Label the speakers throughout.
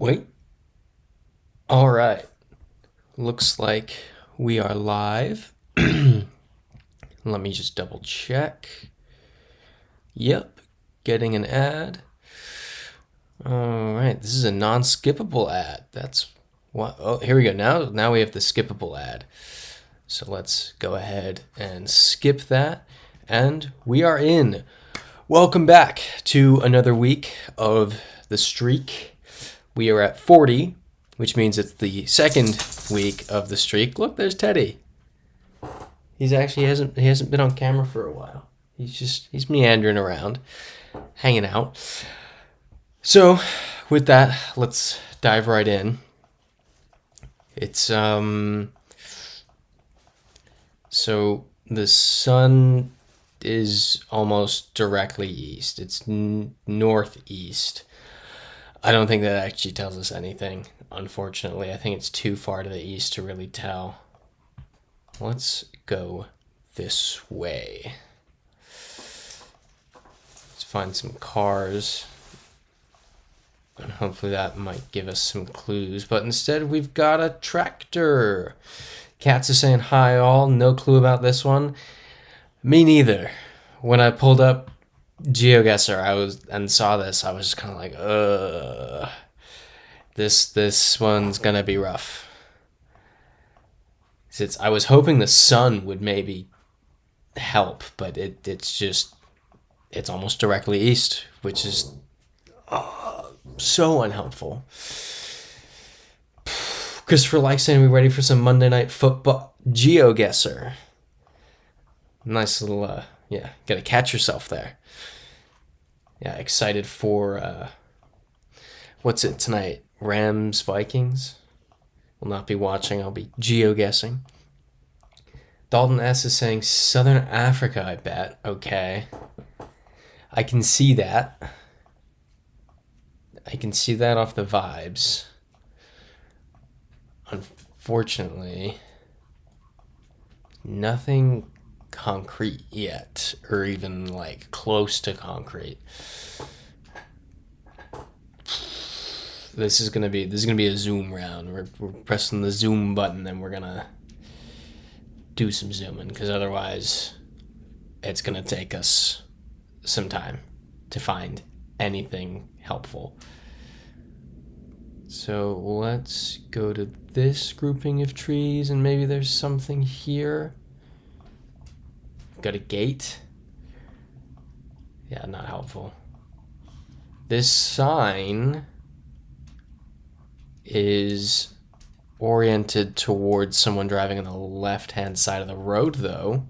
Speaker 1: Wait. All right. Looks like we are live. Let me just double check. Yep. Getting an ad. All right. This is a non-skippable ad. That's what. Oh, here we go. Now we have the skippable ad. So let's go ahead and skip that. And we are in. Welcome back to another week of the streak. We are at 40, which means it's the second week of the streak. Look, there's Teddy. He hasn't been on camera for a while. He's meandering around, hanging out. So, with that, let's dive right in. It's so the sun is almost directly east. It's northeast. I don't think that actually tells us anything, unfortunately. I think it's too far to the east to really tell. Let's go this way. Let's find some cars. And hopefully that might give us some clues. But instead we've got a tractor. Cats are saying hi all. No clue about this one. Me neither. When I pulled up GeoGuessr, and saw this, I was just kind of like, this one's gonna be rough. I was hoping the sun would maybe help, but it's almost directly east, which is so unhelpful. Christopher likes saying, we ready for some Monday Night Football? GeoGuessr. Nice little, gotta catch yourself there. Yeah, excited for, what's it tonight? Rams, Vikings? Will not be watching, I'll be geoguessing. Dalton S. is saying Southern Africa, I bet. Okay. I can see that. I can see that off the vibes. Unfortunately, nothing concrete yet, or even like close to concrete. This is gonna be a zoom round. We're pressing the zoom button, and we're gonna do some zooming, because otherwise it's gonna take us some time to find anything helpful. So let's go to this grouping of trees, and maybe there's something here. Got a gate. Yeah, not helpful. This sign is oriented towards someone driving on the left-hand side of the road, though.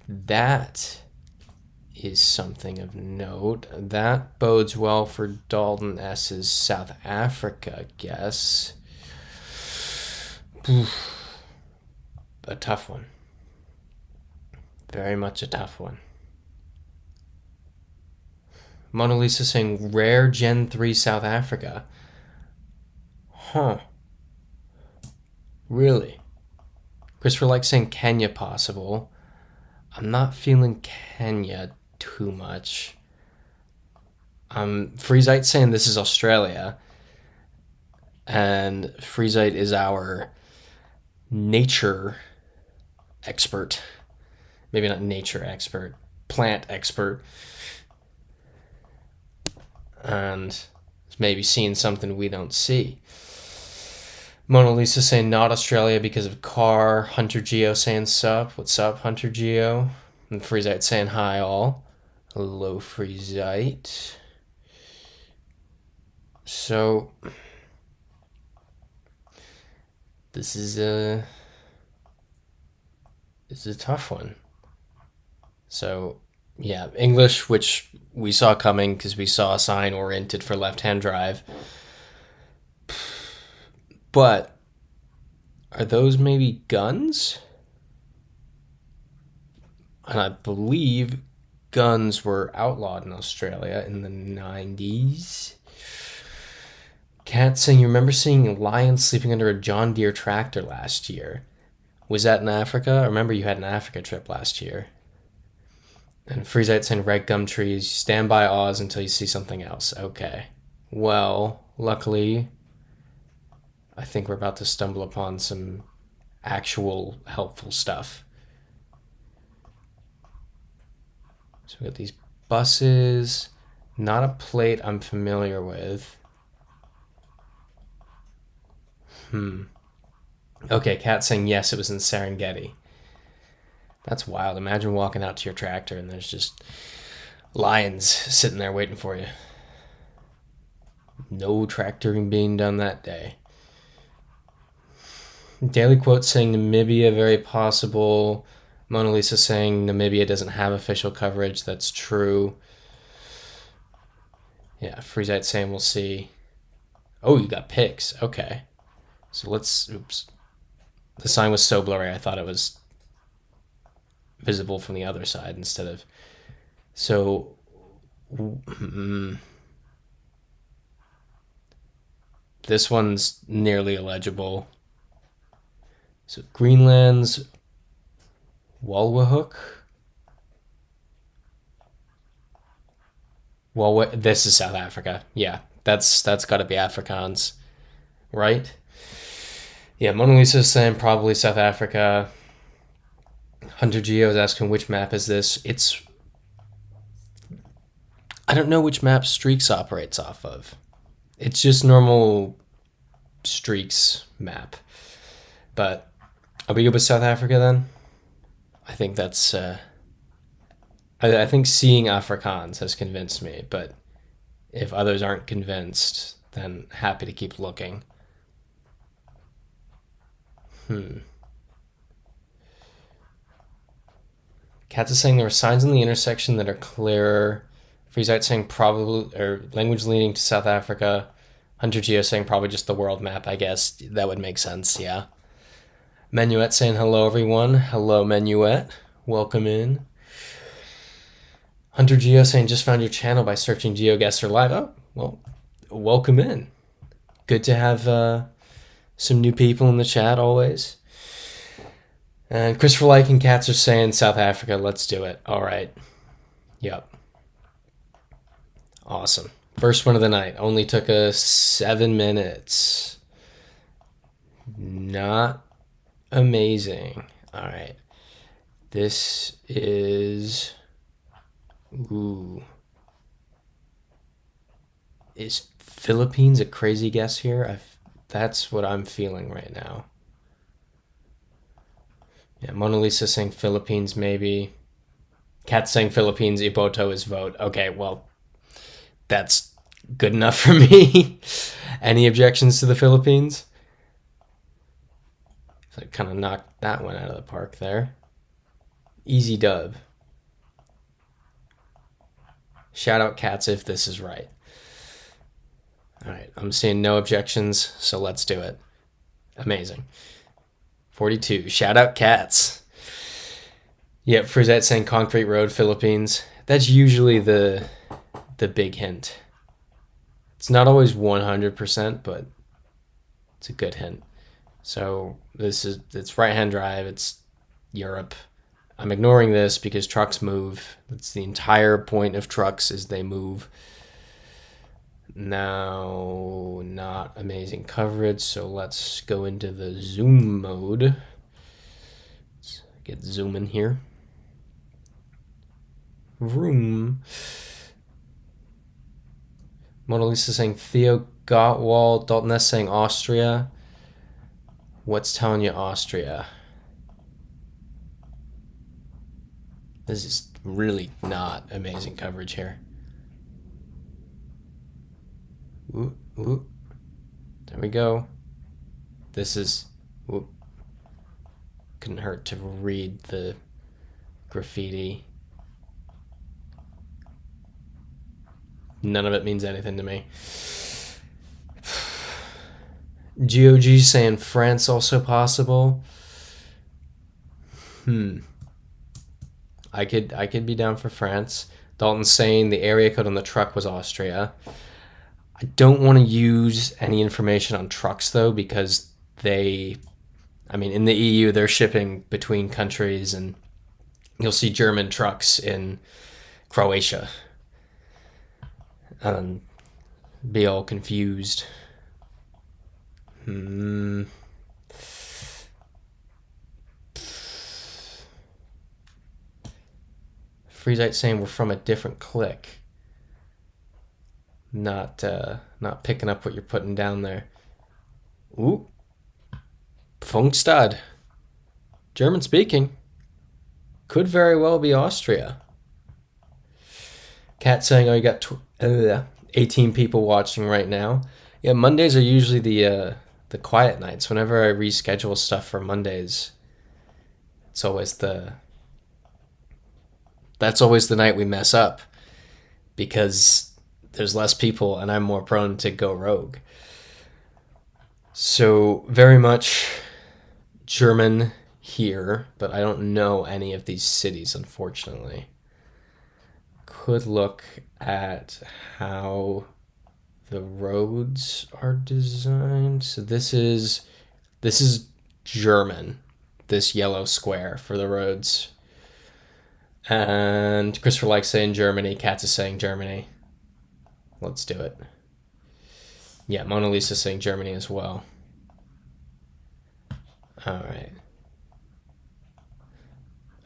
Speaker 1: That is something of note. That bodes well for Dalton S.'s South Africa guess. A tough one. Very much a tough one. Mona Lisa saying rare Gen 3 South Africa. Huh. Really? Christopher likes saying Kenya possible. I'm not feeling Kenya too much. Freezite saying this is Australia. And Freezite is our nature expert. Maybe not nature expert, plant expert. And maybe seeing something we don't see. Mona Lisa saying not Australia because of car. Hunter Geo saying sup. What's up, Hunter Geo? And Freezite saying hi all. Hello, Freezite. So this is a tough one. So yeah, English, which we saw coming because we saw a sign oriented for left-hand drive. But are those maybe guns? And I believe guns were outlawed in Australia in the 90s. Cat saying, you remember seeing lions sleeping under a John Deere tractor last year. Was that in Africa? I remember you had an Africa trip last year. And Freezite saying red gum trees. Stand by Oz until you see something else. Okay. Well, luckily, I think we're about to stumble upon some actual helpful stuff. So we got these buses. Not a plate I'm familiar with. Okay, Kat saying yes, it was in Serengeti. That's wild. Imagine walking out to your tractor and there's just lions sitting there waiting for you. No tractoring being done that day. Daily quote saying Namibia very possible. Mona Lisa saying Namibia doesn't have official coverage. That's true. Yeah, Freezite saying we'll see. Oh, you got pics. Okay. So let's. Oops. The sign was so blurry, I thought it was visible from the other side instead of. So. This one's nearly illegible. So Greenland's Walwahook. Well, this is South Africa. Yeah, that's got to be Afrikaans, right? Yeah, Mona Lisa's saying probably South Africa. Hunter Geo is asking which map is this. It's I don't know which map Streaks operates off of. It's just normal Streaks map. But are we good with South Africa then? I think that's. I think seeing Afrikaans has convinced me, but if others aren't convinced, then happy to keep looking. Katz is saying there are signs in the intersection that are clearer. Freezite saying probably, or language leaning to South Africa. Hunter Geo saying probably just the world map, I guess. That would make sense, yeah. Menuet saying hello, everyone. Hello, Menuet. Welcome in. Hunter Geo saying just found your channel by searching GeoGuessr Live. Oh, well, welcome in. Good to have some new people in the chat always. And Christopher Like and Cats are saying South Africa, let's do it. All right. Yep. Awesome. First one of the night. Only took us 7 minutes. Not amazing. All right. This is... Ooh. Is Philippines a crazy guess here? That's what I'm feeling right now. Yeah, Mona Lisa saying Philippines maybe. Kat saying Philippines, Iboto is vote. Okay, well, that's good enough for me. Any objections to the Philippines? So I kind of knocked that one out of the park there. Easy dub. Shout out Cats if this is right. All right, I'm seeing no objections, so let's do it. Amazing. 42. Shout out Cats. Yep, Frizette saying Concrete Road, Philippines. That's usually the big hint. It's not always 100%, but it's a good hint. So it's right-hand drive. It's Europe. I'm ignoring this because trucks move. That's the entire point of trucks is they move. Now, not amazing coverage, so let's go into the zoom mode. Let's get zooming here. Vroom. Mona Lisa saying Theo Gottwald. Dalton S saying Austria. What's telling you Austria? This is really not amazing coverage here. Ooh, ooh. There we go. This is... Ooh. Couldn't hurt to read the graffiti. None of it means anything to me. GOG saying France also possible. I could be down for France. Dalton saying the area code on the truck was Austria. I don't want to use any information on trucks though because in the EU they're shipping between countries and you'll see German trucks in Croatia. be all confused. Freezite saying we're from a different clique. Not picking up what you're putting down there. Ooh. Funkstad. German speaking. Could very well be Austria. Cat saying, oh, you got 18 people watching right now. Yeah, Mondays are usually the quiet nights. Whenever I reschedule stuff for Mondays, it's always that's always the night we mess up, because there's less people and I'm more prone to go rogue. So very much German here, but I don't know any of these cities, unfortunately. Could look at how the roads are designed. So this is German, this yellow square for the roads. And Christopher likes saying Germany. Katz is saying Germany. Let's do it. Yeah, Mona Lisa's saying Germany as well. All right.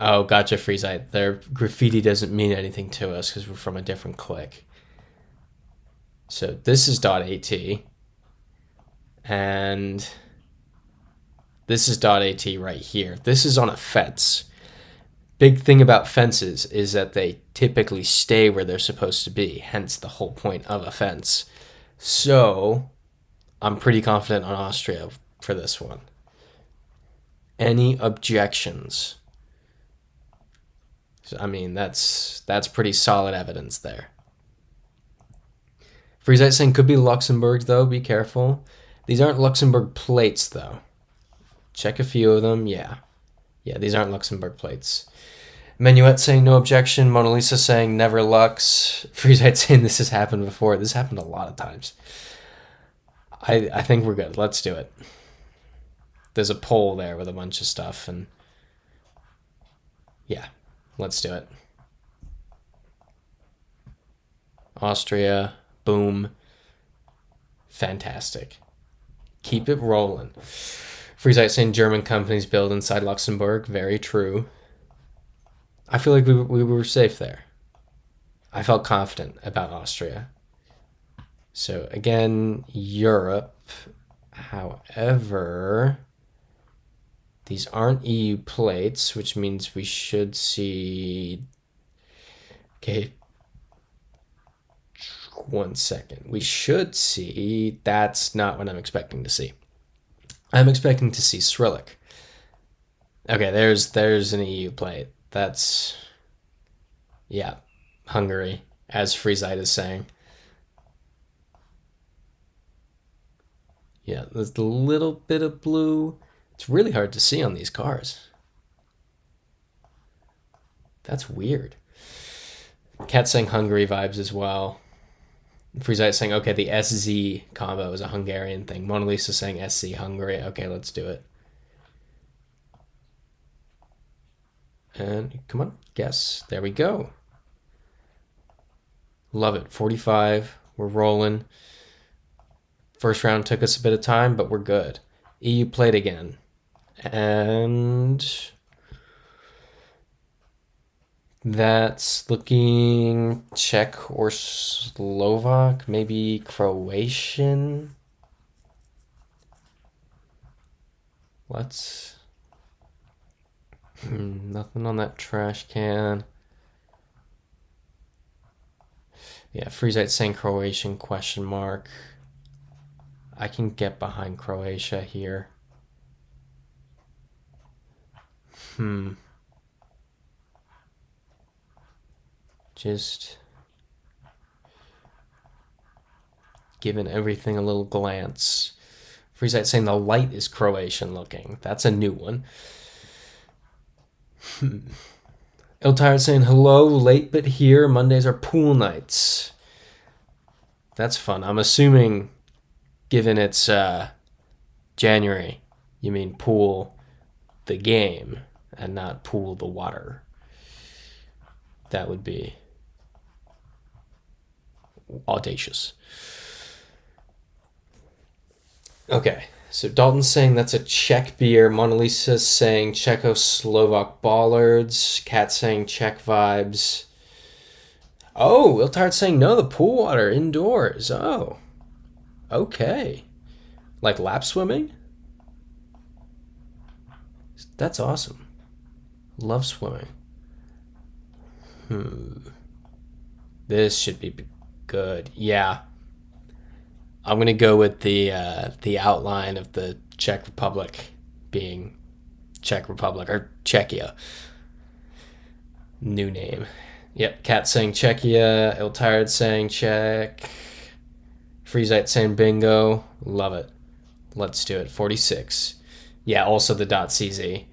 Speaker 1: Oh, gotcha, Freezite. Their graffiti doesn't mean anything to us because we're from a different clique. So this is .at. And this is .at right here. This is on a fence. Big thing about fences is that they typically stay where they're supposed to be, hence the whole point of a fence. So I'm pretty confident on Austria for this one. Any objections? So, I mean, that's pretty solid evidence there. Freezite saying could be Luxembourg, though. Be careful. These aren't Luxembourg plates, though. Check a few of them. Yeah, these aren't Luxembourg plates. Menuet saying no objection. Mona Lisa saying never Lux. Freezite saying this has happened before. This happened a lot of times. I think we're good. Let's do it. There's a poll there with a bunch of stuff, and yeah, let's do it. Austria, boom. Fantastic. Keep it rolling. Freezite saying German companies build inside Luxembourg. Very true. I feel like we were safe there. I felt confident about Austria. So again, Europe. However, these aren't EU plates, which means we should see... Okay. 1 second. We should see... That's not what I'm expecting to see. I'm expecting to see Cyrillic. Okay, there's an EU plate. That's... Yeah, Hungary, as Freezite is saying. Yeah, there's a little bit of blue. It's really hard to see on these cars. That's weird. Cat saying Hungary vibes as well. Freezite saying, okay, the SZ combo is a Hungarian thing. Mona Lisa saying SC Hungary. Okay, let's do it. And come on, guess. There we go. Love it. 45. We're rolling. First round took us a bit of time, but we're good. EU plate again. And that's looking Czech or Slovak, maybe Croatian. Let's... nothing on that trash can. Yeah, Freezite saying Croatian question mark. I can get behind Croatia here. Just giving everything a little glance. Freezite saying the light is Croatian looking. That's a new one. Iltired saying hello, late but here. Mondays are pool nights. That's fun. I'm assuming, given it's January, you mean pool the game and not pool the water. That would be audacious. Okay, so Dalton's saying that's a Czech beer. Mona Lisa's saying Czechoslovak bollards. Cat saying Czech vibes. Oh, Iltard's saying no, the pool water indoors. Oh, okay. Like lap swimming? That's awesome. Love swimming. This should be good. Yeah. I'm gonna go with the outline of the Czech Republic being Czech Republic or Czechia. New name. Yep, Cat saying Czechia, Iltired saying Czech, Freezite saying bingo. Love it. Let's do it. 46. Yeah, also the .cz.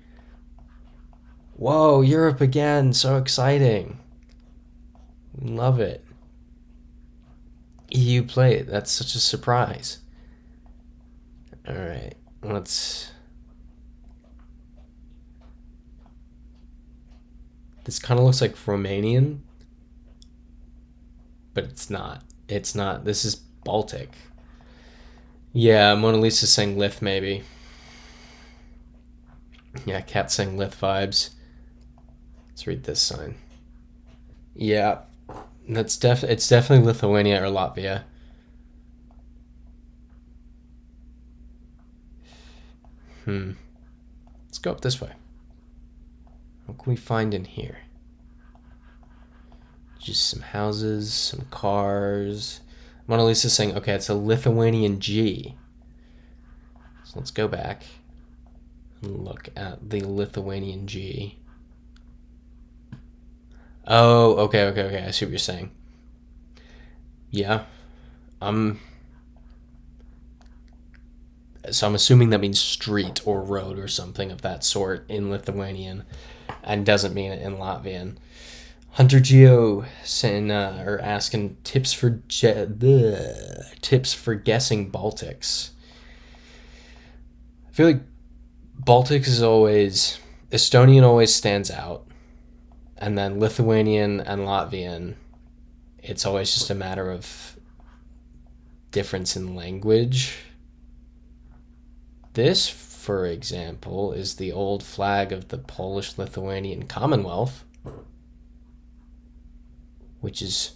Speaker 1: Whoa, Europe again. So exciting. Love it. EU plate. That's such a surprise. All right, let's. This kind of looks like Romanian, but it's not. It's not. This is Baltic. Yeah, Mona Lisa's saying Lith maybe. Yeah, Cat saying Lith vibes. Let's read this sign. Yeah, it's definitely Lithuania or Latvia. Let's go up this way. What can we find in here? Just some houses, some cars. Mona Lisa's saying, okay, it's a Lithuanian G. So let's go back and look at the Lithuanian G. Oh, okay. I see what you're saying. Yeah. So I'm assuming that means street or road or something of that sort in Lithuanian, and doesn't mean it in Latvian. Hunter Geo saying or asking tips for guessing Baltics. I feel like Baltics is always Estonian always stands out, and then Lithuanian and Latvian, it's always just a matter of difference in language. This, for example, is the old flag of the Polish-Lithuanian Commonwealth, which is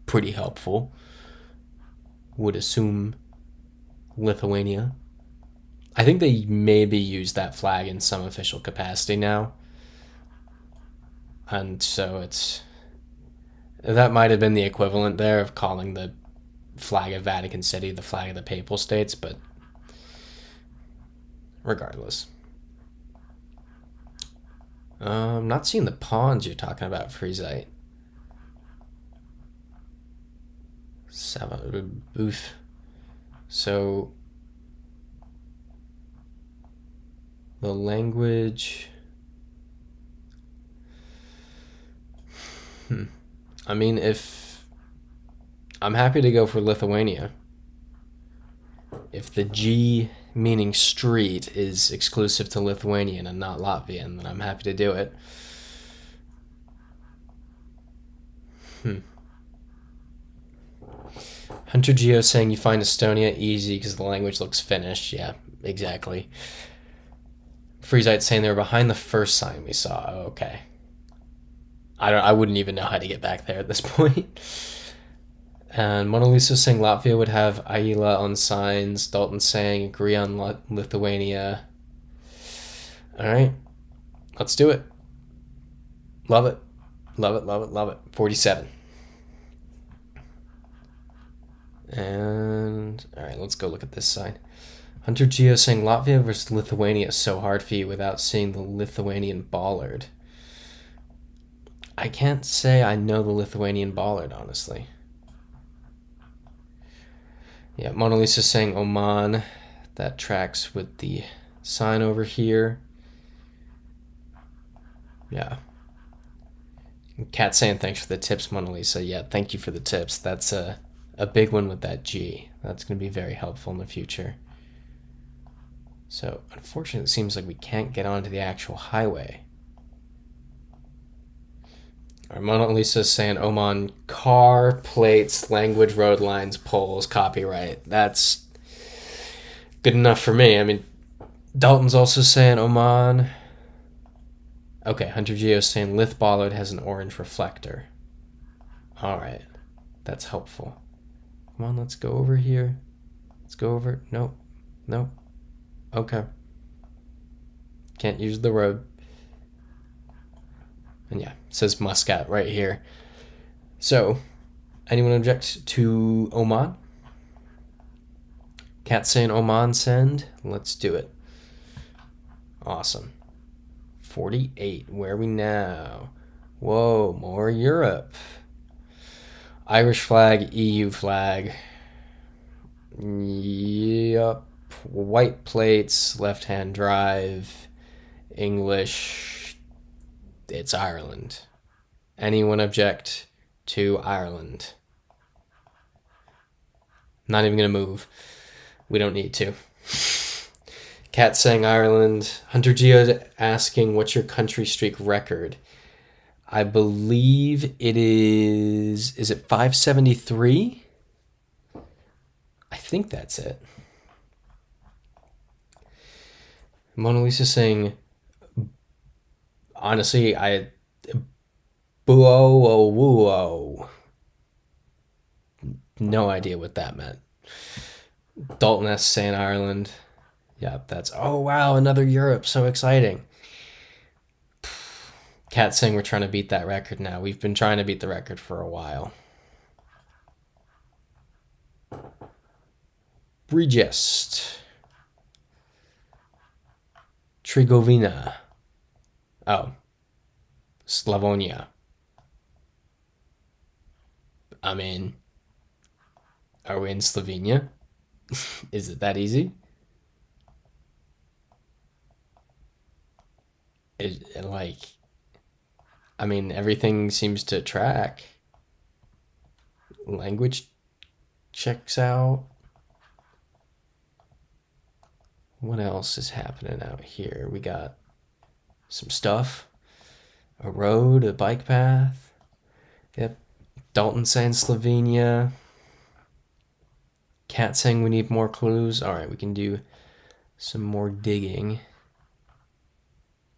Speaker 1: pretty helpful. Would assume Lithuania. I think they maybe use that flag in some official capacity now. And so that might have been the equivalent there of calling the flag of Vatican City the flag of the Papal States, but regardless. I'm not seeing the pawns you're talking about, Freezite. Oof. So the language. I mean, if I'm happy to go for Lithuania. If the G meaning street is exclusive to Lithuanian and not Latvian, then I'm happy to do it. Hunter Geo saying you find Estonia easy because the language looks Finnish. Yeah, exactly. Freezite saying they were behind the first sign we saw. Oh, okay. I wouldn't even know how to get back there at this point. And Mona Lisa saying Latvia would have Aila on signs. Dalton saying agree on Lithuania. All right, let's do it. Love it. 47. And all right, let's go look at this sign. Hunter Geo saying Latvia versus Lithuania is so hard for you without seeing the Lithuanian bollard. I can't say I know the Lithuanian bollard, honestly. Yeah, Mona Lisa saying Oman. That tracks with the sign over here. Yeah. Cat saying thanks for the tips, Mona Lisa. Yeah, thank you for the tips. That's a big one with that G. That's going to be very helpful in the future. So, unfortunately, it seems like we can't get onto the actual highway. Our Mona Lisa saying Oman car, plates, language, road lines, poles, copyright. That's Good enough for me. I mean, Dalton's also saying Oman. Okay, Hunter Geo's saying Lith Bollard has an orange reflector. All right, that's helpful. Come on, let's go over here. Let's go over. Nope. Nope. Okay. Can't use the road. And yeah, it says Muscat right here. So, anyone object to Oman? Cat saying Oman send. Let's do it. Awesome. 48. Where are we now? Whoa, more Europe. Irish flag, EU flag. Yup. White plates, left-hand drive. English. It's Ireland. Anyone object to Ireland? Not even gonna move. We don't need to. Cat saying Ireland. Hunter Geo asking, what's your country streak record? I believe it is it 573? I think that's it. Mona Lisa saying, honestly, buo. No idea what that meant. Dalton S saying Ireland. Yep, that's, oh wow, another Europe, so exciting. Cat saying we're trying to beat that record now. We've been trying to beat the record for a while. Bregest. Trigovina. Oh. Slavonia. I mean, are we in Slovenia? Is it that easy? I mean, everything seems to track. Language checks out. What else is happening out here? We got some stuff. A road, a bike path. Yep. Dalton saying Slovenia. Cat saying we need more clues. All right, we can do some more digging.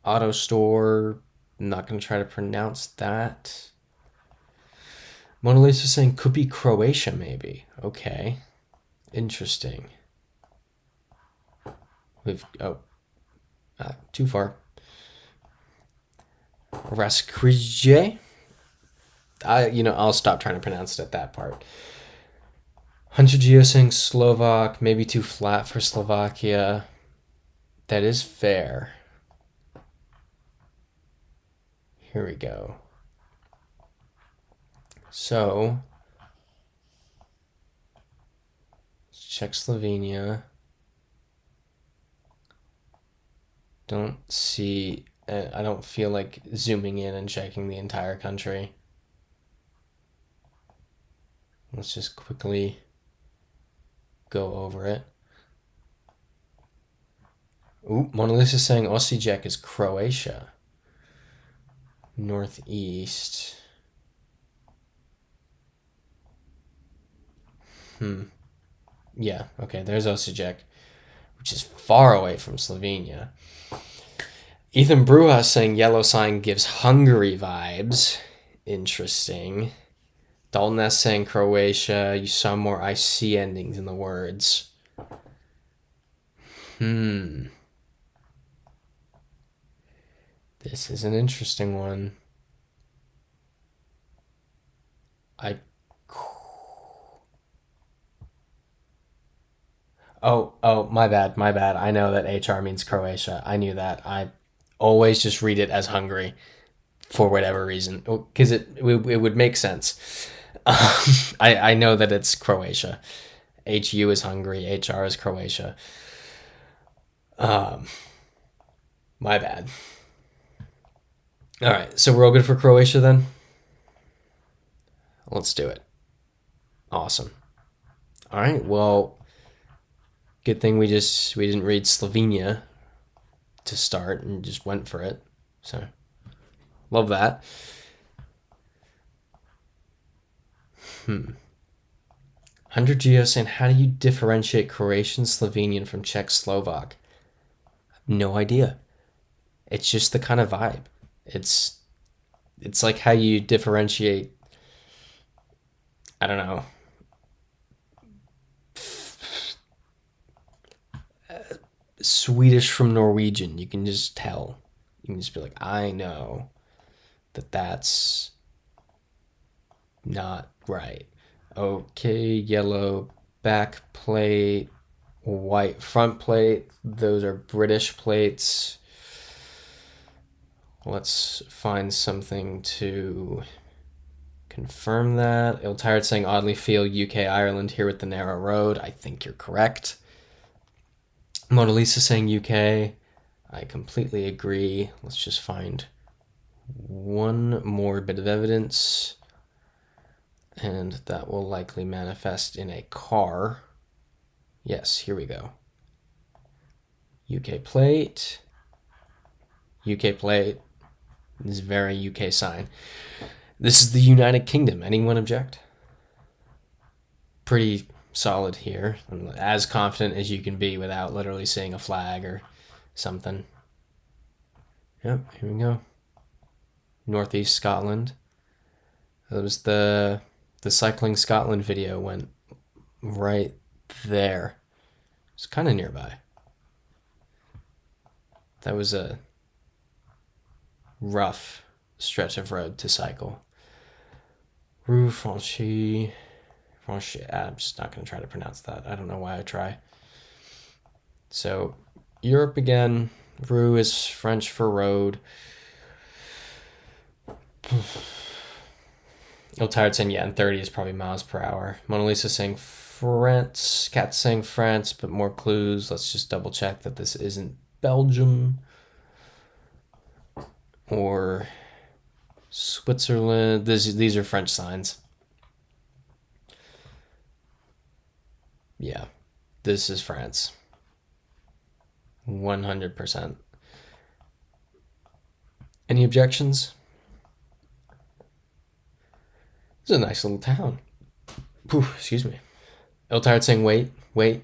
Speaker 1: Auto store. I'm not going to try to pronounce that. Mona Lisa saying could be Croatia, maybe. Okay. Interesting. Too far. Raskrije. I'll stop trying to pronounce it at that part. Hunter Geo saying Slovak, maybe too flat for Slovakia. That is fair. Here we go. So, check Slovenia. Don't see, I don't feel like zooming in and checking the entire country. Let's just quickly go over it. Ooh, Mona Lisa saying Osijek is Croatia. Northeast. Yeah, okay, there's Osijek, which is far away from Slovenia. Ethan Bruja saying yellow sign gives Hungary vibes. Interesting. Dalton S saying Croatia. You saw more IC endings in the words. This is an interesting one. Oh, my bad. I know that HR means Croatia. I knew that. I always just read it as Hungary for whatever reason, because it would make sense. I know that it's Croatia. HU is Hungary. HR is Croatia. My bad. All right, so we're all good for Croatia then? Let's do it. Awesome. All right, well, good thing we didn't read Slovenia to start and just went for it. So, love that. Under Geo saying, how do you differentiate Croatian, Slovenian from Czech, Slovak? No idea. It's just the kind of vibe. It's like how you differentiate, I don't know, Swedish from Norwegian. You can just tell. You can just be like, I know that that's not right. Okay, yellow back plate, white front plate. Those are British plates. Let's find something to confirm that. Tired saying oddly feel UK Ireland here with the narrow road. I think you're correct. Mona Lisa saying UK. I completely agree. Let's just find one more bit of evidence, and that will likely manifest in a car. Yes, here we go. UK plate. UK plate. This is very UK sign. This is the United Kingdom. Anyone object? Pretty solid here. I'm as confident as you can be without literally seeing a flag or something. Yep, here we go. Northeast Scotland. That was the Cycling Scotland video went right there. It's kind of nearby. That was a rough stretch of road to cycle. Rue Franchi. I'm just not going to try to pronounce that. I don't know why I try. So, Europe again. Rue is French for road. Tired saying, yeah, and 30 is probably miles per hour. Mona Lisa saying France. Cat saying France, but more clues. Let's just double check that this isn't Belgium or Switzerland. These are French signs. Yeah, this is France. 100%. Any objections? This is a nice little town. Whew, excuse me. Tired saying wait. Waiting.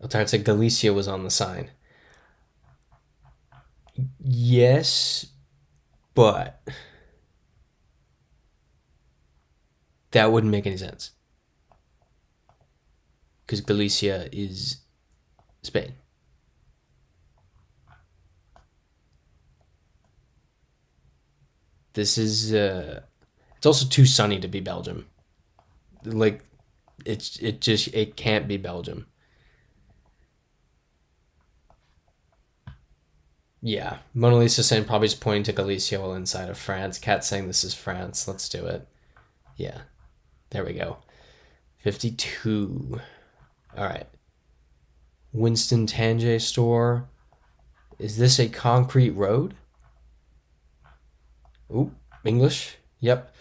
Speaker 1: Tired saying Galicia was on the sign. Yes, but that wouldn't make any sense. Because Galicia is Spain. This is it's also too sunny to be Belgium. Like it can't be Belgium. Yeah, Mona Lisa saying probably just pointing to Galicia while inside of France. Cat saying this is France. Let's do it. Yeah, there we go. 52. All right. Winston Tanjay store. Is this a concrete road? Ooh, English. Yep.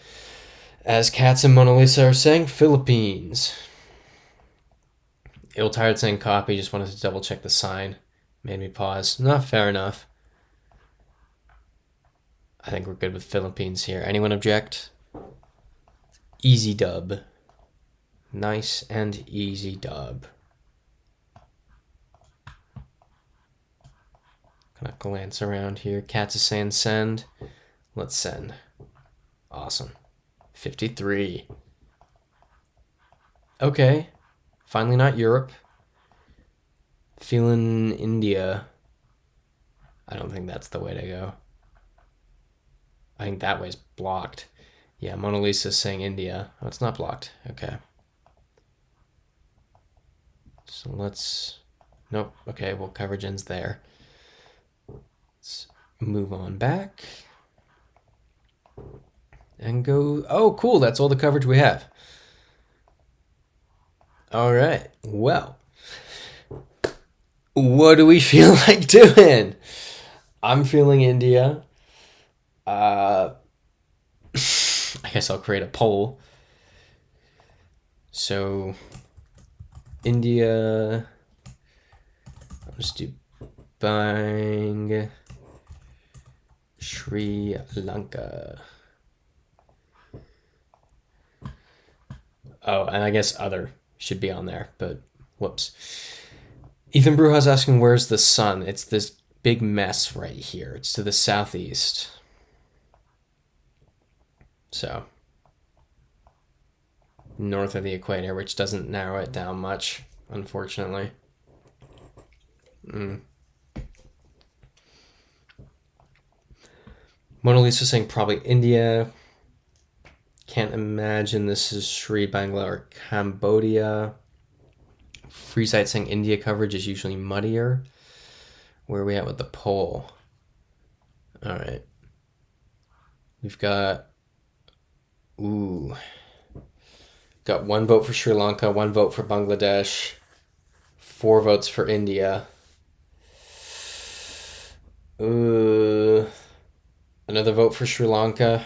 Speaker 1: As Cats and Mona Lisa are saying, Philippines. Tired saying copy. Just wanted to double check the sign. Made me pause. Not fair enough. I think we're good with Philippines here. Anyone object? Easy dub. Nice and easy dub. Gonna glance around here. Cats is saying send. Let's send. Awesome. 53. Okay. Finally not Europe. Feeling India. I don't think that's the way to go. I think that way's blocked. Yeah, Mona Lisa's saying India. Oh, it's not blocked. Okay. So let's... Nope. Okay, well, coverage ends there. Let's move on back. And go... Oh, cool. That's all the coverage we have. All right. Well, what do we feel like doing? I'm feeling India. I guess I'll create a poll. So, India... I'll just do bang Sri Lanka. Oh, and I guess other should be on there, but whoops. Ethan Bruja's asking, where's the sun? It's this big mess right here. It's to the southeast. So, north of the equator, which doesn't narrow it down much, unfortunately. Mona Lisa saying probably India. Can't imagine this is Sri Bangla or Cambodia. Freesite saying India coverage is usually muddier. Where are we at with the poll? All right. We've got, got 1 vote for Sri Lanka, 1 vote for Bangladesh, 4 votes for India. Another vote for Sri Lanka.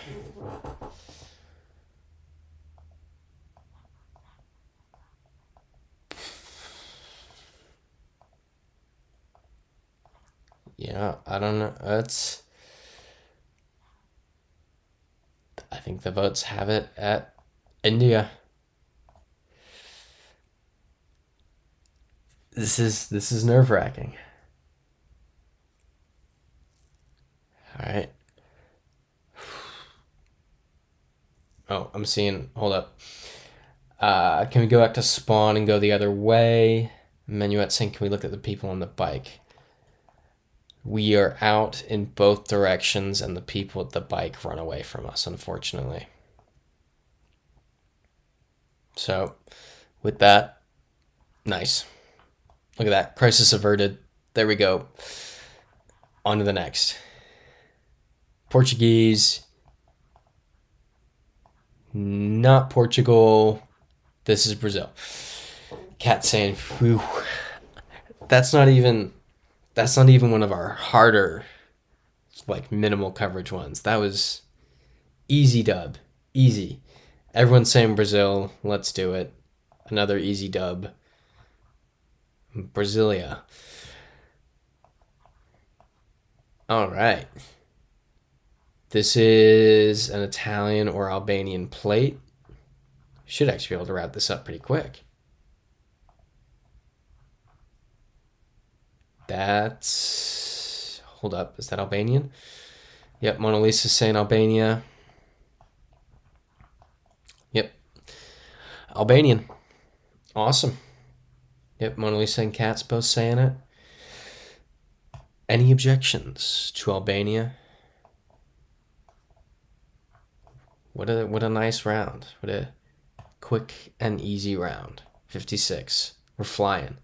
Speaker 1: Yeah, I don't know. I think the votes have it at India. This is nerve-wracking. All right. Oh, I'm seeing. Hold up. Can we go back to spawn and go the other way? Menuet saying, can we look at the people on the bike? We are out in both directions, and the people at the bike run away from us, unfortunately. So, with that, nice. Look at that. Crisis averted. There we go. On to the next. Portuguese. Not Portugal. This is Brazil. Cat saying, whew. That's not even one of our harder, like, minimal coverage ones. That was easy dub. Easy. Everyone's saying Brazil. Let's do it. Another easy dub. Brasilia. All right. This is an Italian or Albanian plate. Should actually be able to wrap this up pretty quick. That's... Hold up. Is that Albanian? Yep, Mona Lisa's saying Albania. Yep. Albanian. Awesome. Yep, Mona Lisa and Kat's both saying it. Any objections to Albania? What a nice round. What a quick and easy round. 56. We're flying.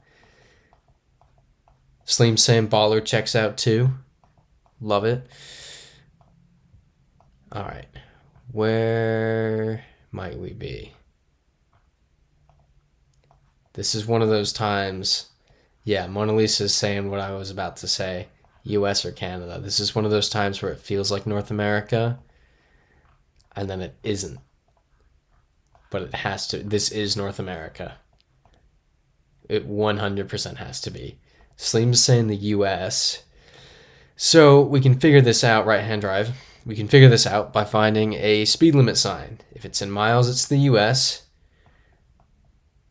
Speaker 1: Slim saying baller checks out too. Love it. All right. Where might we be? This is one of those times. Yeah, Mona Lisa is saying what I was about to say. US or Canada. This is one of those times where it feels like North America, and then it isn't. But it has to. This is North America. It 100% has to be. Slim's saying the US. So we can figure this out, right-hand drive. We can figure this out by finding a speed limit sign. If it's in miles, it's the US.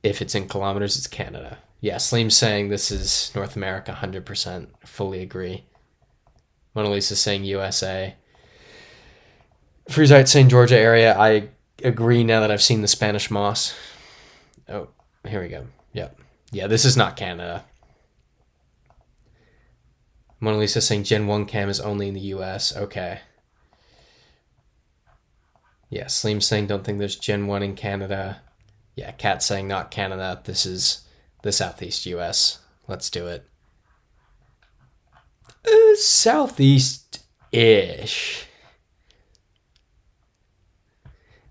Speaker 1: If it's in kilometers, it's Canada. Yeah, Slim's saying this is North America, 100%. Fully agree. Mona Lisa's saying USA. Freezite saying Georgia area. I agree now that I've seen the Spanish moss. Oh, here we go. Yep. Yeah, this is not Canada. Mona Lisa saying Gen 1 cam is only in the US. Okay. Yeah, Slim saying don't think there's Gen 1 in Canada. Yeah, Cat saying not Canada. This is the Southeast US. Let's do it. Southeast-ish.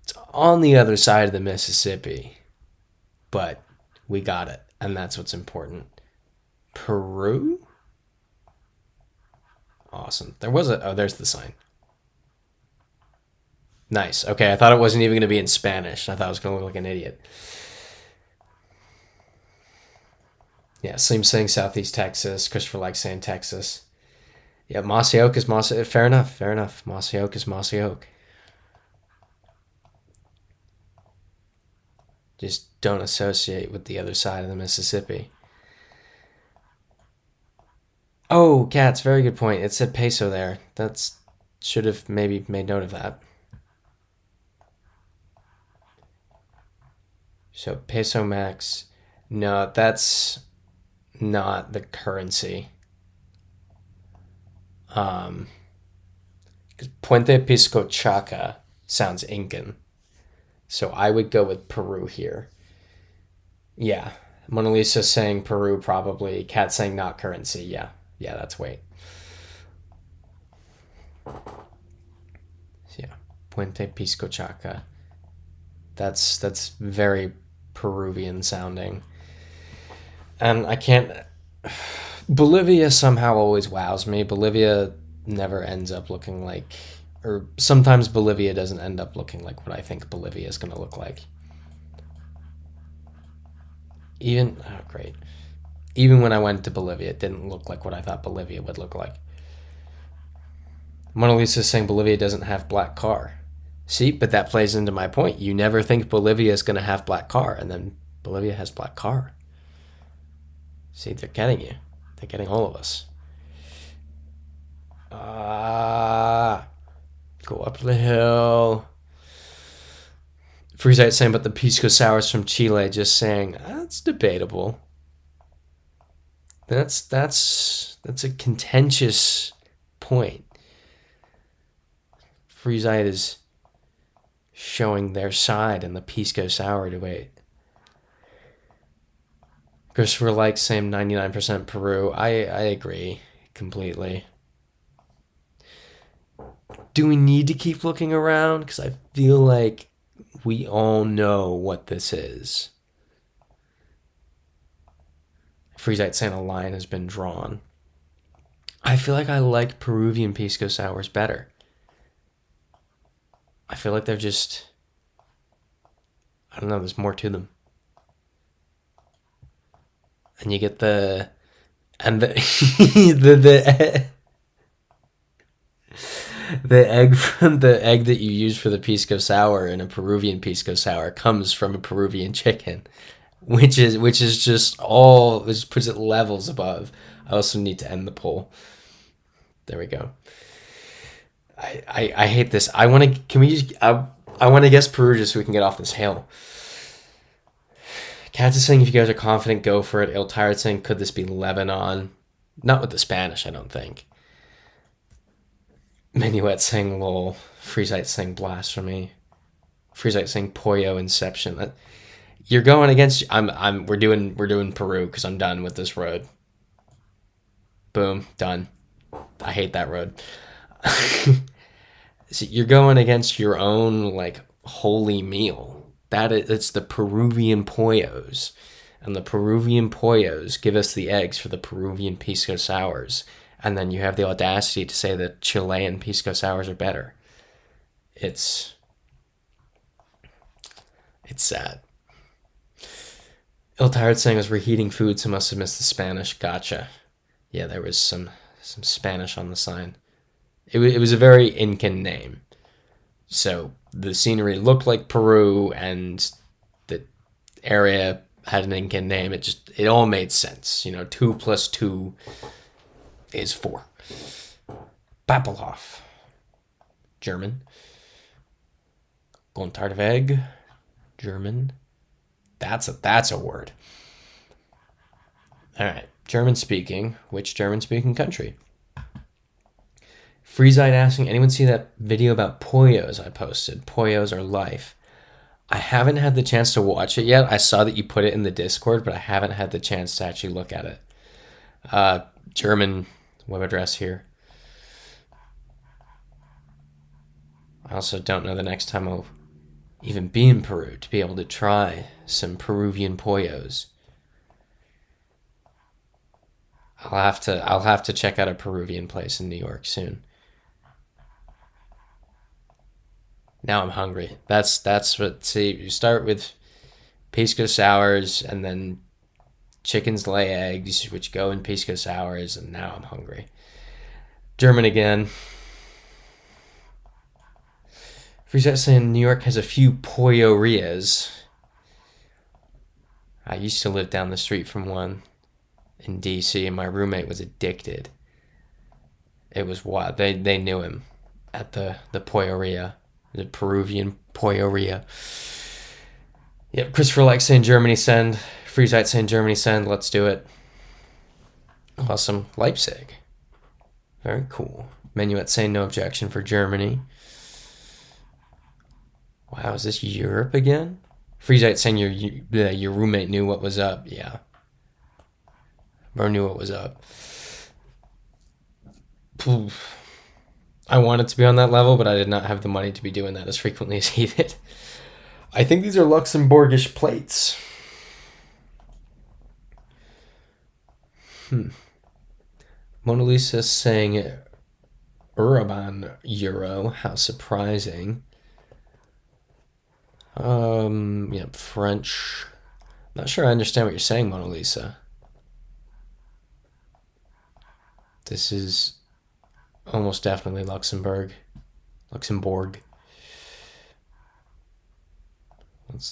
Speaker 1: It's on the other side of the Mississippi. But we got it, and that's what's important. Peru? Awesome. There was a... Oh, there's the sign. Nice. Okay, I thought it wasn't even going to be in Spanish. I thought I was going to look like an idiot. Yeah, Slim saying Southeast Texas. Christopher likes saying Texas. Yeah, mossy oak is mossy. Fair enough. Fair enough. Mossy oak is mossy oak. Just don't associate with the other side of the Mississippi. Oh, cats. Very good point. It said peso there. That's should have maybe made note of that. So peso max. No, that's not the currency. Because Puente Pisco Chaca sounds Incan. So I would go with Peru here. Yeah. Mona Lisa saying Peru probably. Cat saying not currency. Yeah. Yeah, that's weight. Yeah. Puente Pisco Chaca. That's very Peruvian sounding. And I can't. Bolivia somehow always wows me. Bolivia never ends up looking like, or sometimes Bolivia doesn't end up looking like what I think Bolivia is going to look like. Even, oh, great. Even when I went to Bolivia, it didn't look like what I thought Bolivia would look like. Mona Lisa is saying Bolivia doesn't have black car. See, but that plays into my point. You never think Bolivia is going to have black car, and then Bolivia has black car. See, they're getting you. They're getting all of us. Go up the hill. Freezite saying, but the pisco sours from Chile, just saying, that's debatable. That's a contentious point. Freezite is showing their side in the pisco sour debate. Christopher likes saying 99% Peru. I agree completely. Do we need to keep looking around? Because I feel like we all know what this is. Freezite saying a line has been drawn. I feel like I like Peruvian pisco sours better. I feel like they're just, I don't know, there's more to them. And you get the the egg from the egg that you use for the pisco sour in a Peruvian pisco sour comes from a Peruvian chicken, which is just all, this puts it levels above. I also need to end the poll. There we go. I hate this. I want to. Can we just? I want to guess Peru just so we can get off this hill. Katz is saying if you guys are confident, go for it. Il Tired saying could this be Lebanon? Not with the Spanish, I don't think. Minuet saying lol. Freezite saying blasphemy. Freezite saying Pollo Inception. You're going against. We're doing Peru because I'm done with this road. Boom, done. I hate that road. So you're going against your own like holy meal. It's the Peruvian pollos, and the Peruvian pollos give us the eggs for the Peruvian pisco sours, and then you have the audacity to say that Chilean pisco sours are better. It's sad. Il Tired saying was reheating food, so must have missed the Spanish. Gotcha. Yeah, there was some Spanish on the sign. It was a very Incan name. So the scenery looked like Peru and the area had an Incan name. It all made sense. 2 + 2 is 4. Bappelhof. German. Gontardweg. German. That's a word. All right. German speaking. Which German speaking country? Freezite asking, anyone see that video about pollos I posted? Pollos are life. I haven't had the chance to watch it yet. I saw that you put it in the Discord, but I haven't had the chance to actually look at it. German web address here. I also don't know the next time I'll even be in Peru to be able to try some Peruvian pollos. I'll have to check out a Peruvian place in New York soon. Now I'm hungry. That's what. See, you start with pisco sours, and then chickens lay eggs, which go in pisco sours, and now I'm hungry. German again. Frizette saying New York has a few pollerias. I used to live down the street from one in DC, and my roommate was addicted. It was wild. They knew him at the polleria, the Peruvian polleria. Yep, Christopher likes saying Germany send. Frizette saying Germany send. Let's do it. Awesome. Leipzig. Very cool. Menuet saying no objection for Germany. Wow, is this Europe again? Freezite saying your roommate knew what was up. Yeah. Bro knew what was up. I wanted to be on that level, but I did not have the money to be doing that as frequently as he did. I think these are Luxembourgish plates. Mona Lisa saying Urban Euro. How surprising. Yeah, French. Not sure I understand what you're saying, Mona Lisa. This is almost definitely Luxembourg. Let's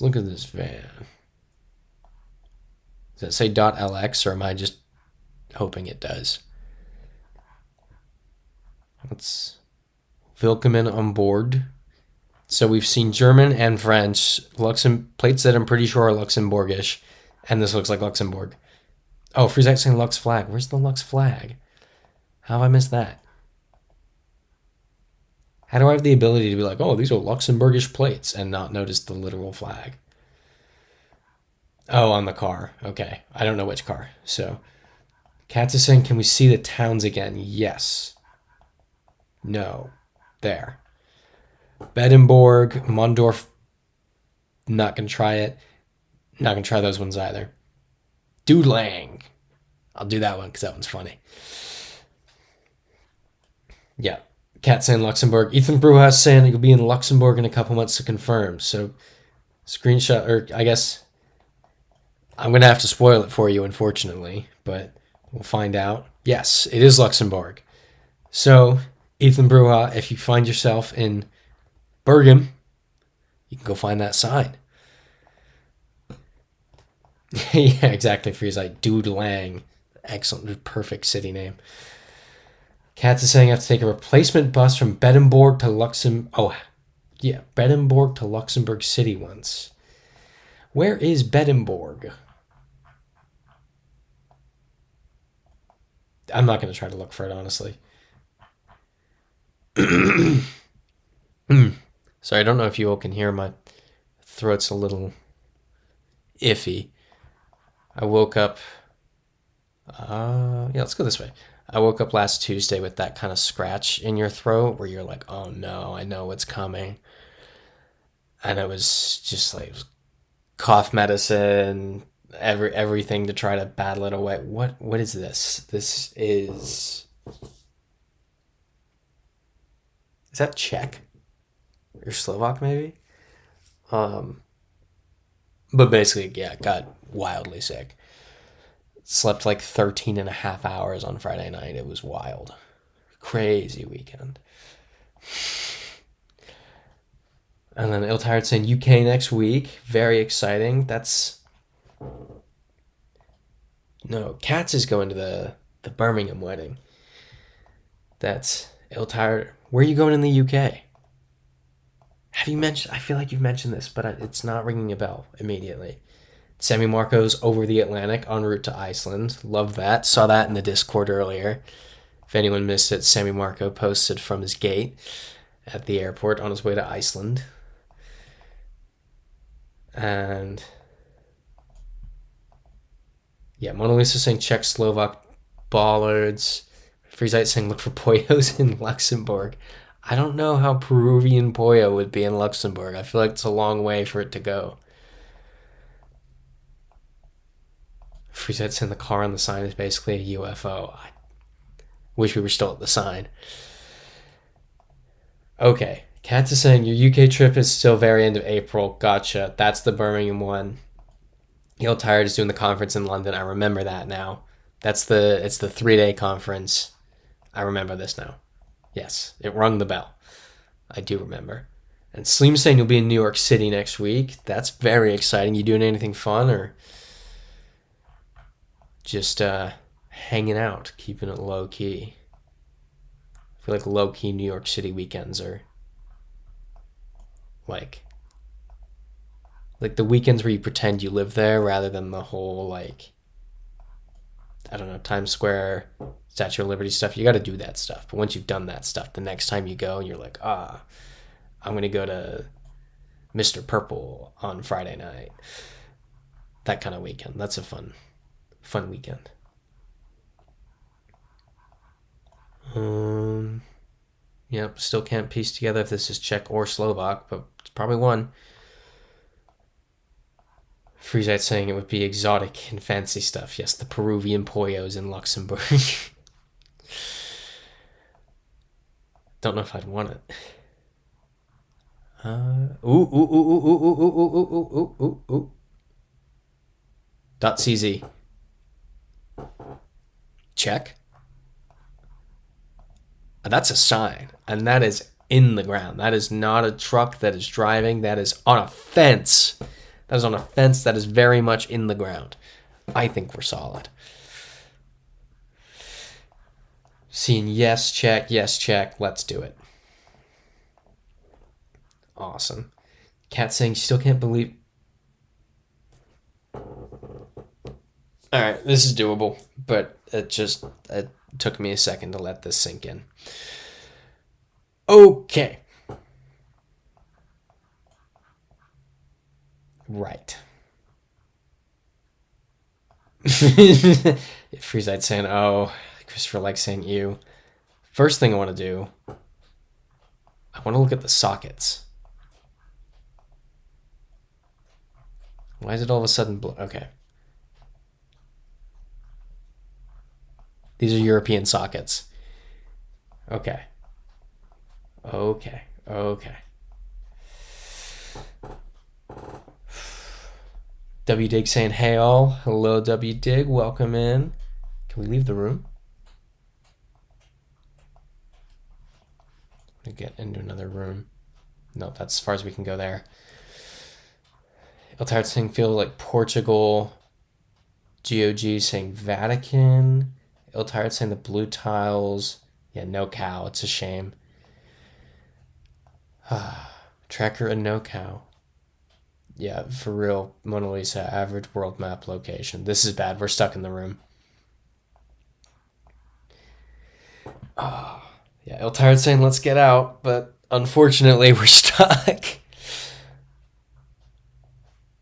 Speaker 1: look at this van. Does it say .lx, or am I just hoping it does? Let's Willkommen on board. So we've seen German and French plates that I'm pretty sure are Luxembourgish, and this looks like Luxembourg. Oh, Frizette saying Lux flag. Where's the Lux flag? How have I missed that? How do I have the ability to be like, oh, these are Luxembourgish plates, and not notice the literal flag? Oh, on the car. Okay. I don't know which car. So, Katz is saying, can we see the towns again? Yes. No. There. Bedenborg, Mondorf, not going to try it. Not going to try those ones either. Dudelang. I'll do that one because that one's funny. Yeah. Cat saying Luxembourg. Ethan Brujas saying you'll be in Luxembourg in a couple months to confirm. So, screenshot, or I guess I'm going to have to spoil it for you, unfortunately, but we'll find out. Yes, it is Luxembourg. So, Ethan Bruja, if you find yourself in Bergen, you can go find that sign. Yeah, exactly. Freeze like Dude Lang. Excellent, perfect city name. Katz is saying I have to take a replacement bus from Bedenborg to Bedenborg to Luxembourg City once. Where is Bedenborg? I'm not going to try to look for it, honestly. Sorry, I don't know if you all can hear, my throat's a little iffy. I woke up... yeah, let's go this way. I woke up last Tuesday with that kind of scratch in your throat where you're like, oh no, I know what's coming. And it was just like, it was cough medicine, everything to try to battle it away. What is this? This is that Czech? Or Slovak, maybe? But basically, yeah, got wildly sick. Slept like 13 and a half hours on Friday night. It was wild. Crazy weekend. And then Ill Tired saying UK next week. Very exciting. No, Katz is going to the Birmingham wedding. That's Ill Tired. Where are you going in the UK? Have you mentioned... I feel like you've mentioned this, but it's not ringing a bell immediately. Sammy Marco's over the Atlantic en route to Iceland. Love that. Saw that in the Discord earlier. If anyone missed it, Sammy Marco posted from his gate at the airport on his way to Iceland. And yeah, Mona Lisa saying Czech Slovak bollards. Freezite saying look for pollos in Luxembourg. I don't know how Peruvian pollo would be in Luxembourg. I feel like it's a long way for it to go. Freezite saying the car on the sign is basically a UFO. I wish we were still at the sign. Okay. Katz is saying your UK trip is still very end of April. Gotcha. That's the Birmingham one. Ill Tired is doing the conference in London. I remember that now. It's the 3-day conference. I remember this now. Yes, it rung the bell. I do remember. And Sleem's saying you'll be in New York City next week. That's very exciting. You doing anything fun or just hanging out, keeping it low key? I feel like low key New York City weekends are like the weekends where you pretend you live there rather than the whole like, I don't know, Times Square, Statue of Liberty stuff. You got to do that stuff. But once you've done that stuff, the next time you go, you're like, I'm going to go to Mr. Purple on Friday night. That kind of weekend. That's a fun weekend. Yep, still can't piece together if this is Czech or Slovak, but it's probably one. Freezite saying it would be exotic and fancy stuff. Yes, the Peruvian pollos in Luxembourg. Don't know if I'd want it. Ooh. .cz. Check. That's a sign, and that is in the ground. That is not a truck that is driving. That is on a fence. That is on a fence that is very much in the ground. I think we're solid. Seeing yes, check. Let's do it. Awesome. Cat saying she still can't believe. All right, this is doable, but it took me a second to let this sink in. Okay. Right. Freezite saying, oh, Christopher likes saying ew. First thing I want to do, I want to look at the sockets. Why is it all of a sudden blue? Okay. These are European sockets. Okay. W Dig saying hey all. Hello W Dig, welcome in. Can we leave the room? I'm gonna get into another room. No, that's as far as we can go there. Iltard saying feel like Portugal. GOG saying Vatican. Iltard saying the blue tiles. Yeah, no cow. It's a shame. Tracker and no cow. Yeah, for real. Mona Lisa, average world map location. This is bad. We're stuck in the room. Yeah, Iltard saying let's get out, but unfortunately we're stuck.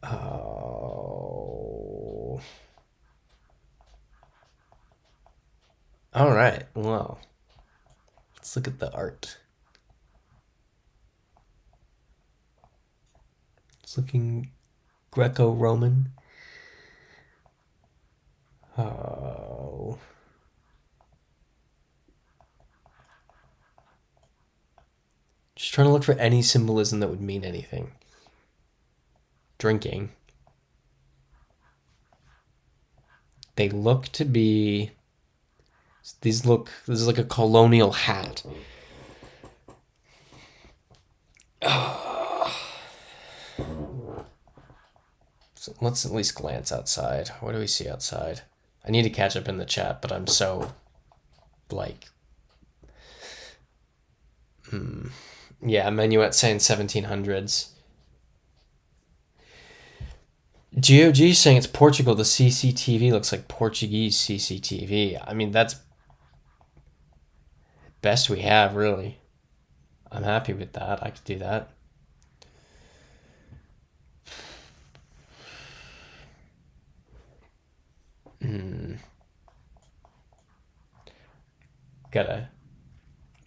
Speaker 1: Oh. All right. Well, let's look at the art. It's looking Greco-Roman. Oh. Just trying to look for any symbolism that would mean anything. Drinking. They look to be... This is like a colonial hat. So let's at least glance outside. What do we see outside? I need to catch up in the chat, but I'm so, like... Yeah, Menuet saying 1700s. GOG saying it's Portugal. The CCTV looks like Portuguese CCTV. I mean, that's best we have, really. I'm happy with that. I could do that. Gotta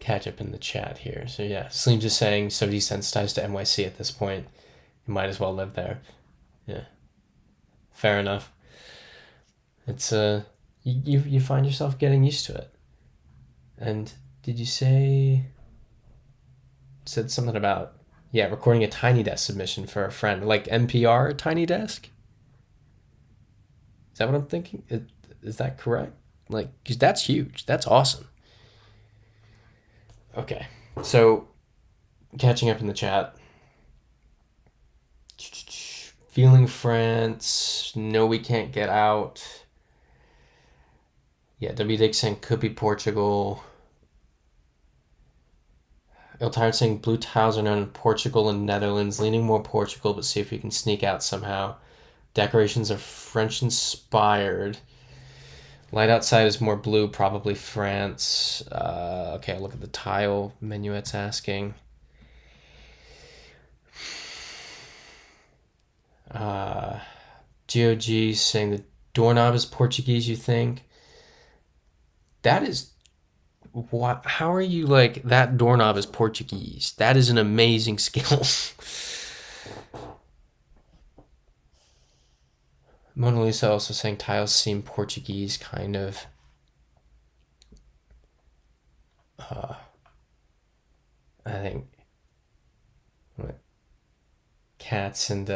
Speaker 1: catch up in the chat here. So yeah, Sleem's just saying so desensitized to NYC at this point. You might as well live there. Yeah. Fair enough. It's you find yourself getting used to it. And did you said something about recording a Tiny Desk submission for a friend, like NPR Tiny Desk? Is that what I'm thinking? Is that correct? Like, 'cause that's huge. That's awesome. Okay, so catching up in the chat. Feeling France. No, we can't get out. Yeah, W. Dick saying could be Portugal. Iltard saying blue tiles are known in Portugal and Netherlands, leaning more Portugal, but see if we can sneak out somehow. Decorations are French inspired. Light outside is more blue, probably France. Okay, look at the tile Menuet's asking. GOG saying the doorknob is Portuguese, you think? That is... What? How are you like, that doorknob is Portuguese? That is an amazing skill. Mona Lisa also saying tiles seem Portuguese, kind of. I think what, Cats and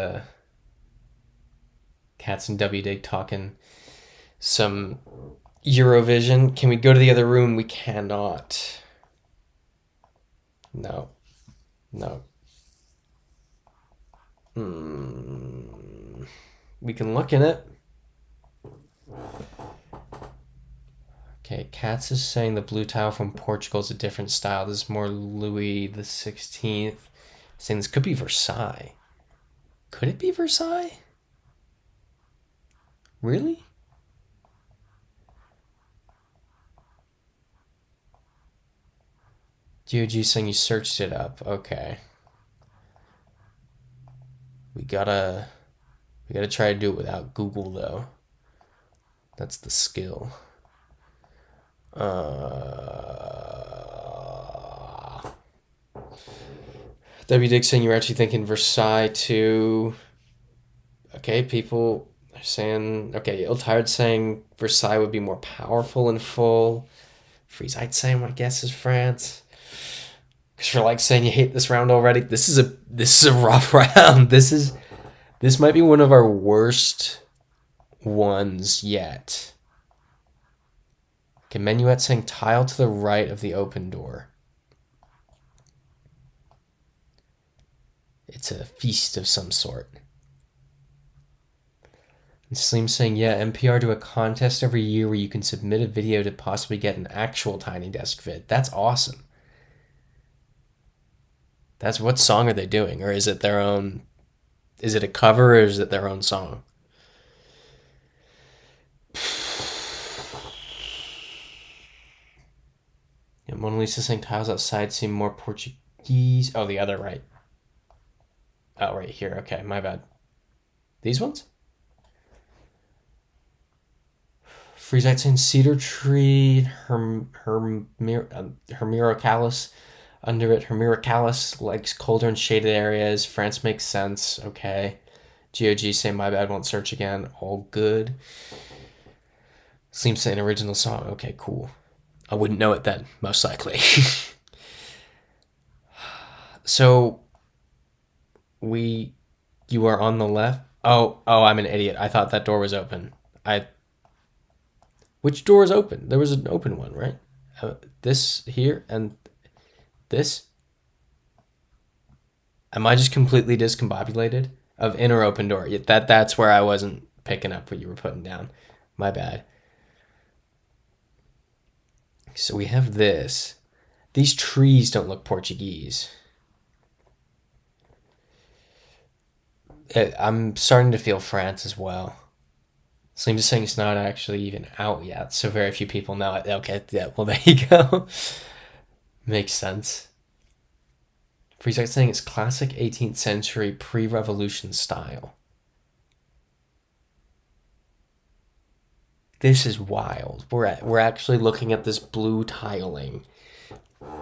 Speaker 1: W Dig talking some Eurovision. Can we go to the other room? We cannot. No. We can look in it. Okay, Katz is saying the blue tile from Portugal is a different style. This is more Louis the 16th. Saying this could be Versailles. Could it be Versailles? Really? GOG saying you searched it up. Okay. We gotta try to do it without Google though. That's the skill. W. Dick saying you're actually thinking Versailles too. Okay, people are saying, okay, Iltired saying Versailles would be more powerful and full. Freezite saying my guess is France. Because you're like saying you hate this round already. This is a rough round. This might be one of our worst ones yet. Okay, Menuet saying tile to the right of the open door. It's a feast of some sort. And Slim saying, yeah, NPR do a contest every year where you can submit a video to possibly get an actual Tiny Desk vid. That's awesome. What song are they doing? Or is it their own? Is it a cover or is it their own song? Yeah, Mona Lisa saying tiles outside seem more Portuguese. Oh, the other right. Oh, right here. Okay, my bad. These ones? Freezite saying cedar tree, Hermiracalis. Under it, Hermiracalis likes colder and shaded areas. France makes sense. Okay. GOG saying my bad, won't search again. All good. Seems saying original song. Okay, cool. I wouldn't know it then, most likely. So, you are on the left. Oh, I'm an idiot. I thought that door was open. Which door is open? There was an open one, right? This here and this. Am I just completely discombobulated? Of inner open door. That's where I wasn't picking up what you were putting down. My bad. So we have this. These trees don't look Portuguese. I'm starting to feel France as well. Slim is saying it's not actually even out yet, so very few people know it. Okay, yeah, well, there you go. Makes sense. Freezite saying it's classic 18th century pre-revolution style. This is wild. We're actually looking at this blue tiling,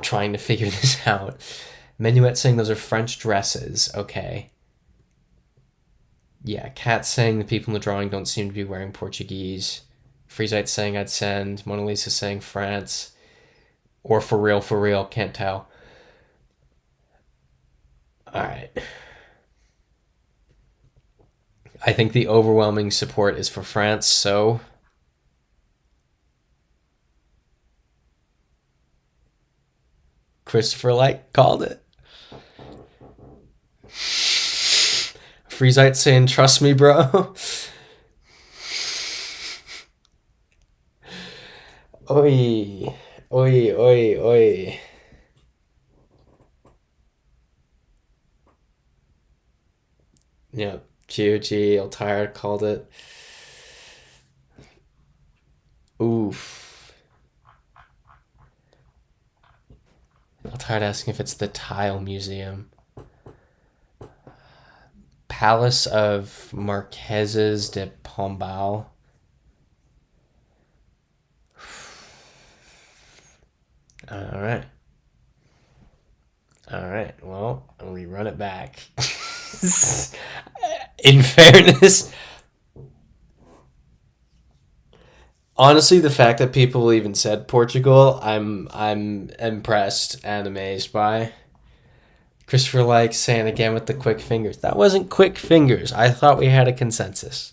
Speaker 1: trying to figure this out. Menuet saying those are French dresses. Okay. Yeah, Cat saying the people in the drawing don't seem to be wearing Portuguese. Freezite saying I'd send. Mona Lisa saying France. Or for real, can't tell. Alright. I think the overwhelming support is for France, so... Christopher Light called it. Freezite saying, trust me, bro. Oi. Oi, oi, oi. Yep. GOG, Tired called it. Oof. Tired asking if it's the Tile Museum. Palace of Marqueses de Pombal. All right. All right. Well, we run it back. In fairness, honestly, the fact that people even said Portugal, I'm impressed and amazed by. Christopher Like saying again with the quick fingers. That wasn't quick fingers. I thought we had a consensus.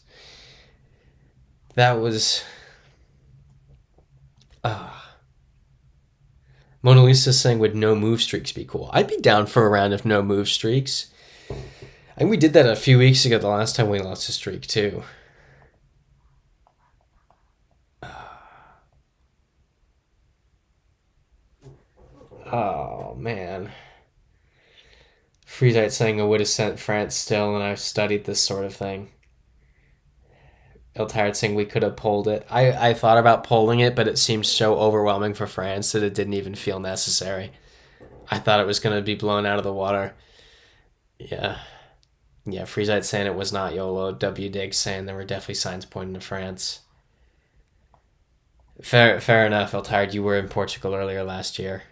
Speaker 1: That was... Mona Lisa saying, would no move streaks be cool? I'd be down for a round of no move streaks. I think we did that a few weeks ago, the last time we lost a streak, too. Oh, man. Freezite saying I would have sent France still, and I've studied this sort of thing. Tired saying we could have pulled it. I thought about pulling it, but it seemed so overwhelming for France that it didn't even feel necessary. I thought it was going to be blown out of the water. Yeah. Yeah, Freezite saying it was not YOLO. W Diggs saying there were definitely signs pointing to France. Fair enough, Tired. You were in Portugal earlier last year.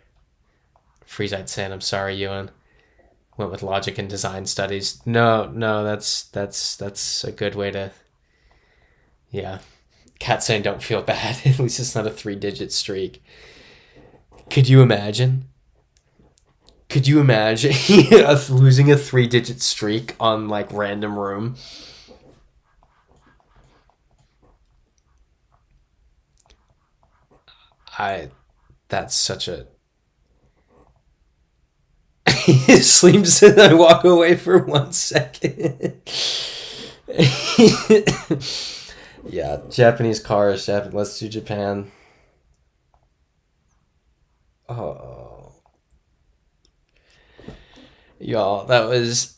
Speaker 1: Freezite saying, I'm sorry, Ewan. Went with logic and design studies. No, that's a good way to... Yeah. Cat saying don't feel bad. At least it's not a 3-digit streak. Could you imagine? Could you imagine losing a 3-digit streak on like random room? That's such a... He sleeps and I walk away for 1 second. Yeah, Japanese cars. Let's do Japan. Oh, y'all, that was.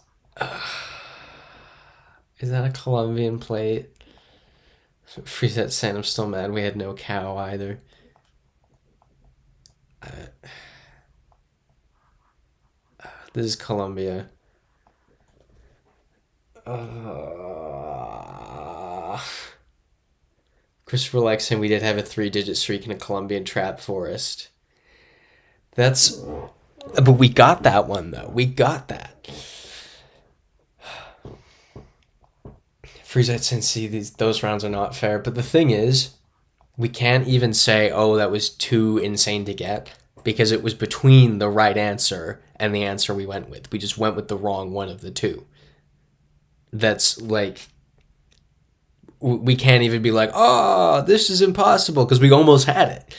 Speaker 1: Is that a Colombian plate? Freeset saying I'm still mad we had no cow either. This is Colombia. Christopher Lex saying we did have a 3-digit streak in a Colombian trap forest. That's... But we got that one, though. We got that. Freezite saying, see, those rounds are not fair. But the thing is, we can't even say, oh, that was too insane to get, because it was between the right answer and the answer we went with. We just went with the wrong one of the two. That's like... We can't even be like, oh, this is impossible, because we almost had it.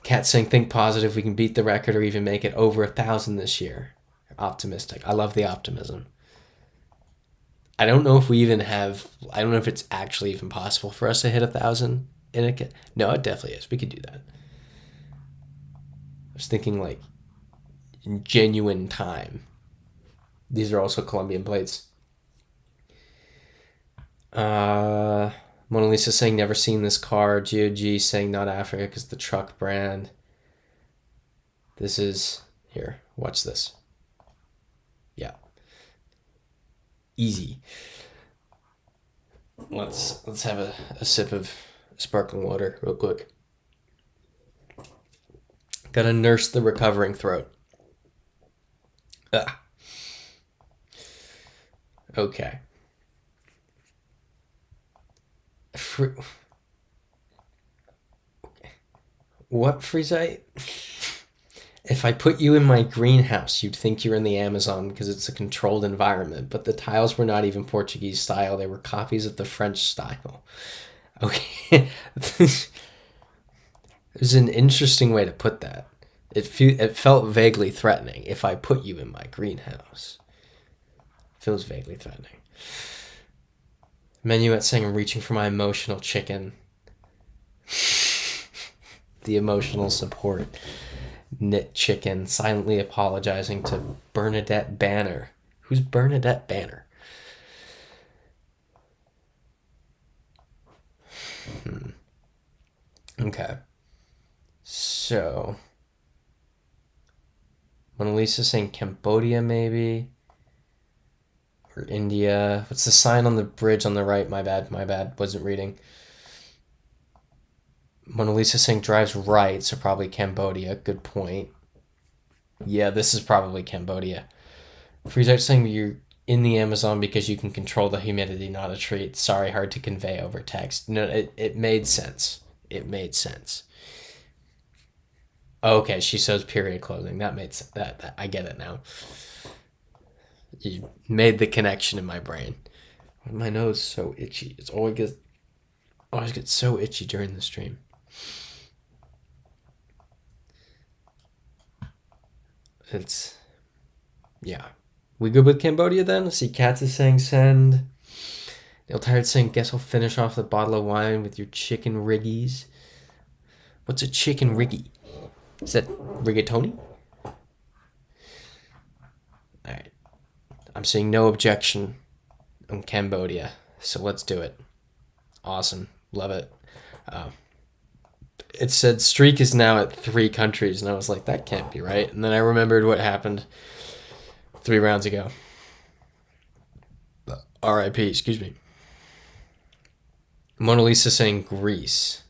Speaker 1: Cat saying, think positive, we can beat the record or even make it over 1,000 this year. Optimistic. I love the optimism. I don't know if we even have... I don't know if it's actually even possible for us to hit 1,000 in a... No, it definitely is. We could do that. I was thinking, like, in genuine time. These are also Colombian plates. Mona Lisa saying never seen this car. GOG saying not Africa because the truck brand. This is... Here, watch this. Yeah. Easy. Let's have a sip of sparkling water real quick. Gotta nurse the recovering throat. Okay. What, Freezite? If I put you in my greenhouse, you'd think you're in the Amazon because it's a controlled environment, but the tiles were not even Portuguese style. They were copies of the French style. Okay. It was an interesting way to put that. It felt vaguely threatening. If I put you in my greenhouse, feels vaguely threatening. Menuet saying I'm reaching for my emotional chicken. The emotional support. Knit chicken silently apologizing to Bernadette Banner. Who's Bernadette Banner? Okay. So, Mona Lisa saying Cambodia maybe? Or India. What's the sign on the bridge on the right? My bad. Wasn't reading. Mona Lisa saying drives right, so probably Cambodia. Good point. Yeah, this is probably Cambodia. Freeze saying you're in the Amazon because you can control the humidity, not a treat. Sorry, hard to convey over text. No, it made sense. It made sense. Okay, she sews period clothing. That made sense. That I get it now. You made the connection in my brain. My nose is so itchy. It's always gets so itchy during the stream. It's yeah. We good with Cambodia then? I see Katz is saying send. Neil Tired saying guess I'll finish off the bottle of wine with your chicken riggies. What's a chicken riggy? Is that rigatoni? Alright. I'm seeing no objection on Cambodia, so let's do it. Awesome. Love it. It said streak is now at 3 countries, and I was like, that can't be right. And then I remembered what happened 3 rounds ago. R.I.P. Excuse me. Mona Lisa saying Greece.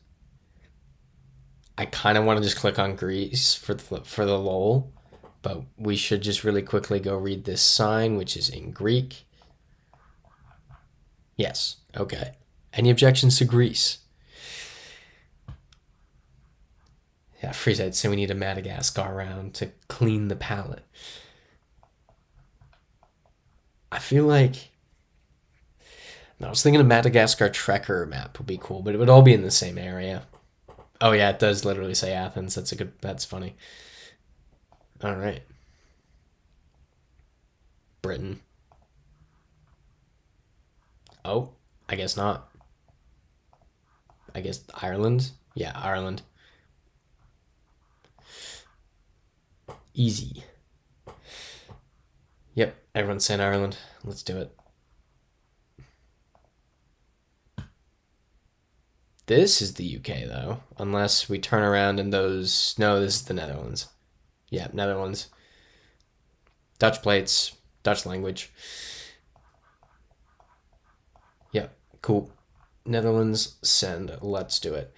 Speaker 1: I kind of want to just click on Greece for the lol, but we should just really quickly go read this sign, which is in Greek. Yes. Okay. Any objections to Greece? Yeah, Freeze say we need a Madagascar round to clean the palette. I feel like... No, I was thinking a Madagascar Trekker map would be cool, but it would all be in the same area. Oh yeah, it does literally say Athens. That's funny. All right. Britain. Oh, I guess not. I guess Ireland? Yeah, Ireland. Easy. Yep, everyone's saying Ireland. Let's do it. This is the UK, though. Unless we turn around and those... No, this is the Netherlands. Yeah, Netherlands. Dutch plates. Dutch language. Yep, cool. Netherlands, send. Let's do it.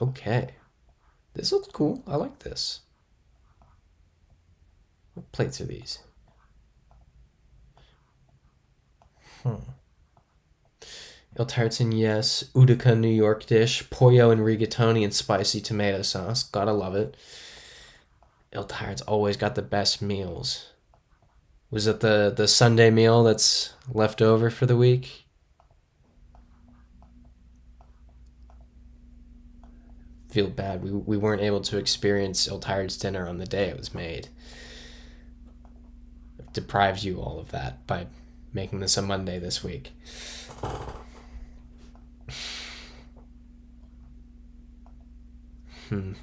Speaker 1: Okay. This looks cool. I like this. What plates are these? Il Tartan, yes. Utica, New York dish. Pollo and rigatoni and spicy tomato sauce. Gotta love it. Il Tired's always got the best meals. Was it the Sunday meal that's left over for the week? Feel bad. We weren't able to experience Il Tired's dinner on the day it was made. It deprives you all of that by making this a Monday this week.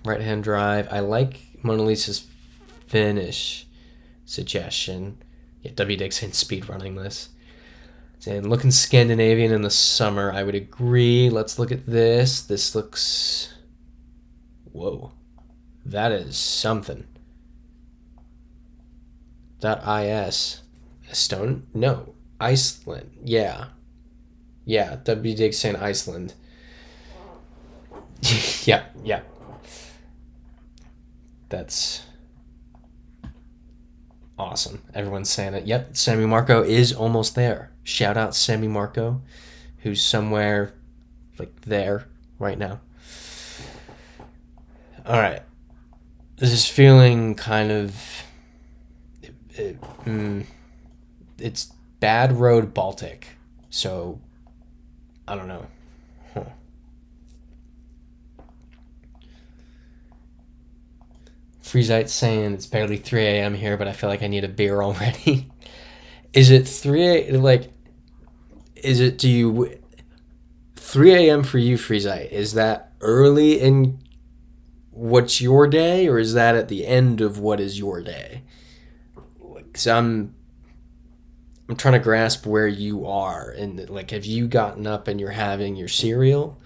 Speaker 1: Right-hand drive. I like Mona Lisa's finish suggestion. Yeah, W. Dixon speed running this. And looking Scandinavian in the summer, I would agree. Let's look at this. This looks... Whoa. That is something. .is. Estone? No. Iceland. Yeah. Yeah, W. Dixon, Iceland. Yeah. That's awesome. Everyone's saying it. Yep, Sammy Marco is almost there. Shout out Sammy Marco, who's somewhere like there right now. All right. This is feeling kind of... it's Bad Road Baltic. So, I don't know. Huh. Freezite saying it's barely 3 a.m. here, but I feel like I need a beer already. Is it 3 like, is it, do you, 3 a.m. for you, Freezite? Is that early in what's your day, or is that at the end of what is your day? Because I'm trying to grasp where you are, and like, have you gotten up and you're having your cereal,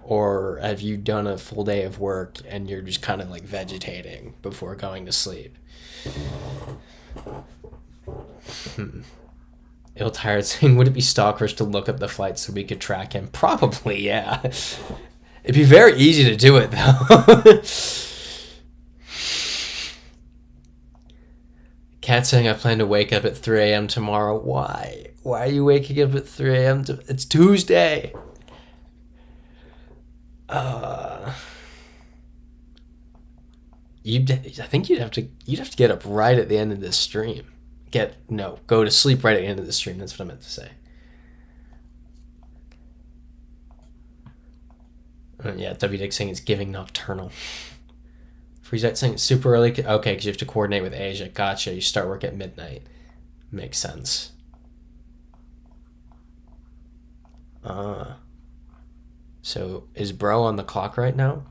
Speaker 1: or have you done a full day of work and you're just kind of like vegetating before going to sleep? Ill Tired saying, would it be stalkerish to look up the flight so we could track him? Probably, yeah. It'd be very easy to do it, though. Cat saying, I plan to wake up at 3 a.m. tomorrow. Why? Why are you waking up at 3 a.m.? It's Tuesday. I think you'd have to get up right at the end of this stream. Go to sleep right at the end of the stream. That's what I meant to say. Yeah, W Dick saying it's giving nocturnal. Freezite saying it's super early. Okay, because you have to coordinate with Asia. Gotcha. You start work at midnight. Makes sense. So is bro on the clock right now?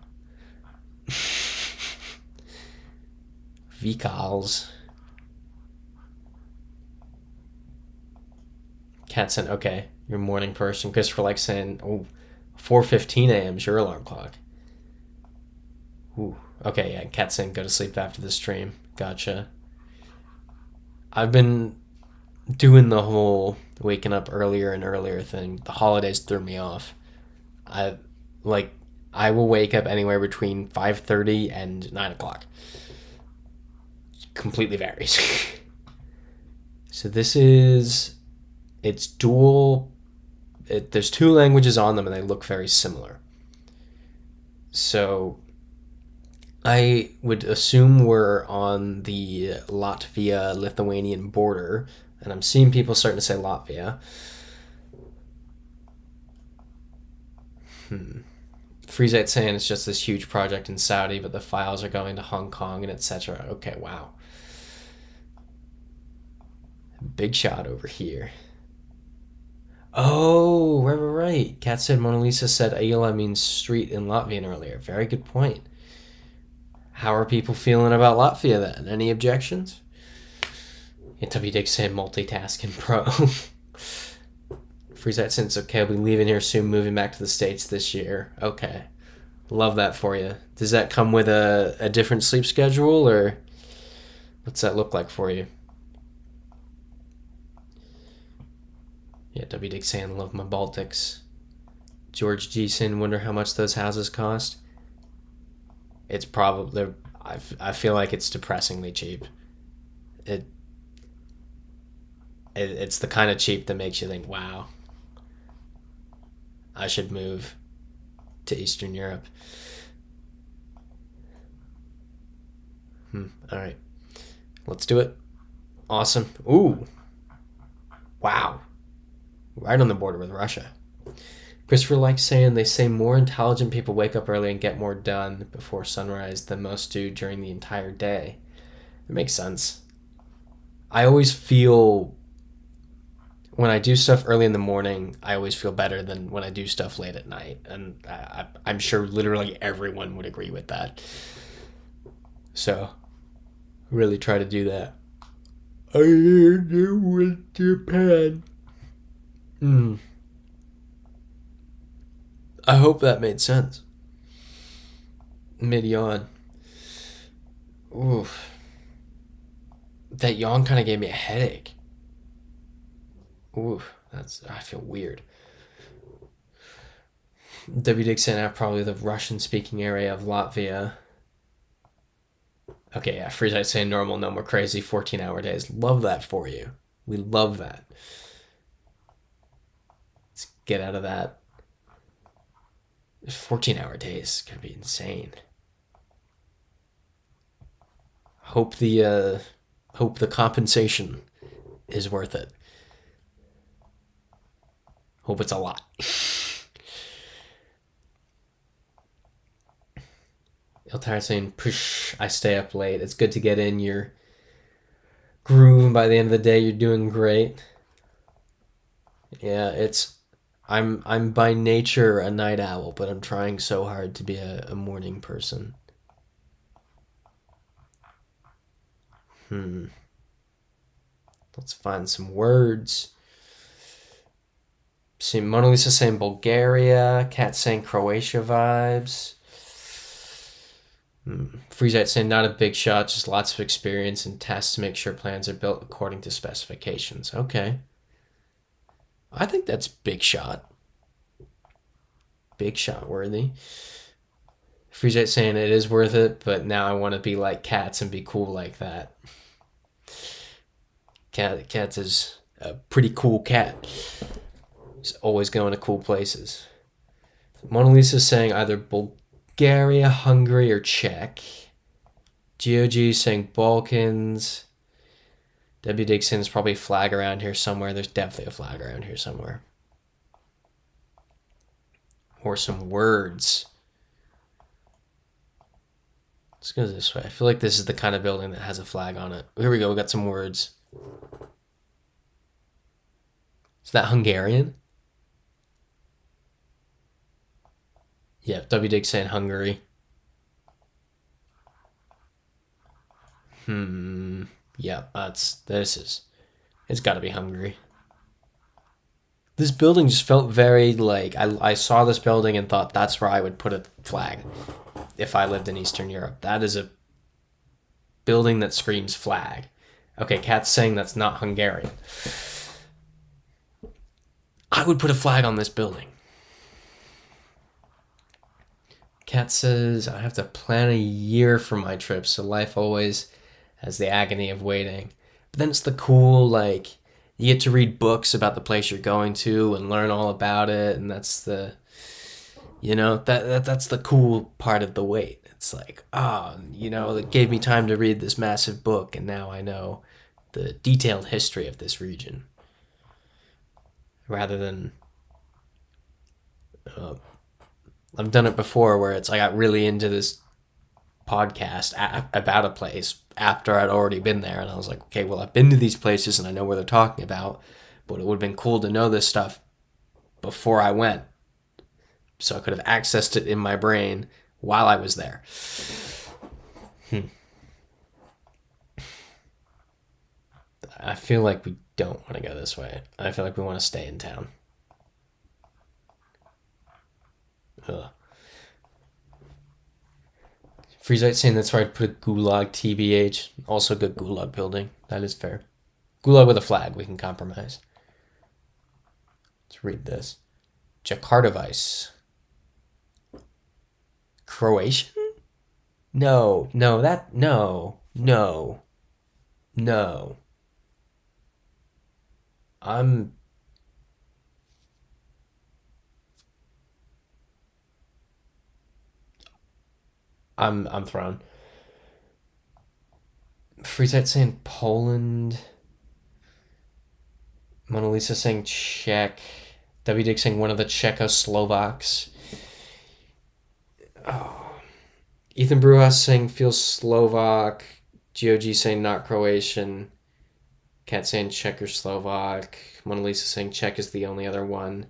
Speaker 1: Vicals. Cat saying, okay, you're a morning person. Christopher like saying, oh, 4:15 a.m. is your alarm clock. Ooh. Okay, yeah, Cat saying go to sleep after the stream. Gotcha. I've been doing the whole waking up earlier and earlier thing. The holidays threw me off. I will wake up anywhere between 5:30 and 9 o'clock. Completely varies. So it's dual. There's two languages on them and they look very similar. So I would assume we're on the Latvia-Lithuanian border, and I'm seeing people starting to say Latvia. Freezite saying it's just this huge project in Saudi, but the files are going to Hong Kong and etc. Okay, wow. Big shot over here. Oh, right. Kat said Mona Lisa said Aila means street in Latvian earlier. Very good point. How are people feeling about Latvia then? Any objections? Yeah, W Dick saying multitasking pro. Freeze that since okay, I'll be leaving here soon, moving back to the States this year. Okay. Love that for you. Does that come with a different sleep schedule, or what's that look like for you? Yeah, W Dick saying love my Baltics. George G saying wonder how much those houses cost. It's probably I feel like it's depressingly cheap. It's the kind of cheap that makes you think, wow, I should move to Eastern Europe. All right, let's do it. Awesome. Ooh, wow, right on the border with Russia. Christopher likes saying they say more intelligent people wake up early and get more done before sunrise than most do during the entire day. It makes sense. I always feel when I do stuff early in the morning, I always feel better than when I do stuff late at night. And I'm sure literally everyone would agree with that. So, really try to do that. I do with Japan. I hope that made sense. Mid-yawn. Oof. That yawn kind of gave me a headache. Oof. I feel weird. W. Dixon at probably the Russian-speaking area of Latvia. Okay, yeah, Freezite saying normal, no more crazy, 14-hour days. Love that for you. We love that. Let's get out of that. 14-hour days could be insane. Hope the compensation is worth it. Hope it's a lot. Iltar saying, push, I stay up late. It's good to get in your groove, and by the end of the day, you're doing great. Yeah, I'm by nature a night owl, but I'm trying so hard to be a morning person. Let's find some words. See, Mona Lisa saying Bulgaria. Cat saying Croatia vibes. Freezite saying not a big shot, just lots of experience and tests to make sure plans are built according to specifications. Okay. I think that's big shot. Big shot worthy. Freezite saying it is worth it, but now I want to be like Cats and be cool like that. Cats is a pretty cool cat. He's always going to cool places. Mona Lisa's saying either Bulgaria, Hungary, or Czech. GeoG saying Balkans. W. Dig saying there's probably a flag around here somewhere. There's definitely a flag around here somewhere. Or some words. Let's go this way. I feel like this is the kind of building that has a flag on it. Here we go. We got some words. Is that Hungarian? Yeah, W. Dig saying Hungary. Yeah, it's got to be Hungary. This building just felt very like, I saw this building and thought that's where I would put a flag if I lived in Eastern Europe. That is a building that screams flag. Okay, Cat's saying that's not Hungarian. I would put a flag on this building. Cat says, I have to plan a year for my trip, so life always has the agony of waiting. But then it's the cool, like, you get to read books about the place you're going to and learn all about it, and that's the, that's the cool part of the wait. It's like, it gave me time to read this massive book, and now I know the detailed history of this region. Rather than... I've done it before where it's I got really into this podcast about a place after I'd already been there, and I was like, okay, well, I've been to these places and I know where they're talking about, but it would have been cool to know this stuff before I went, so I could have accessed it in my brain while I was there. I feel like we don't want to go this way. I feel like we want to stay in town. Ugh. Freezite saying that's where I'd put a gulag TBH. Also good gulag building. That is fair. Gulag with a flag. We can compromise. Let's read this. Jakarta Vice. Croatian? No. I'm thrown. Freezite saying Poland. Mona Lisa saying Czech. W. Dick saying one of the Czechoslovaks. Oh. Ethan Brujas saying feels Slovak. GOG saying not Croatian. Cat saying Czech or Slovak. Mona Lisa saying Czech is the only other one.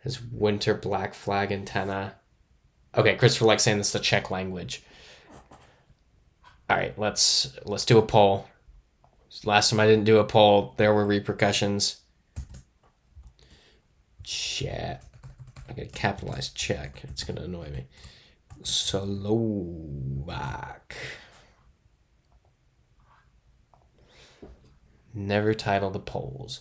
Speaker 1: His winter black flag antenna. Okay, Christopher Lex saying this is the Czech language. All right, let's do a poll. Last time I didn't do a poll, there were repercussions. Chat. I gotta capitalize Czech. It's gonna annoy me. Slovak. Never title the polls.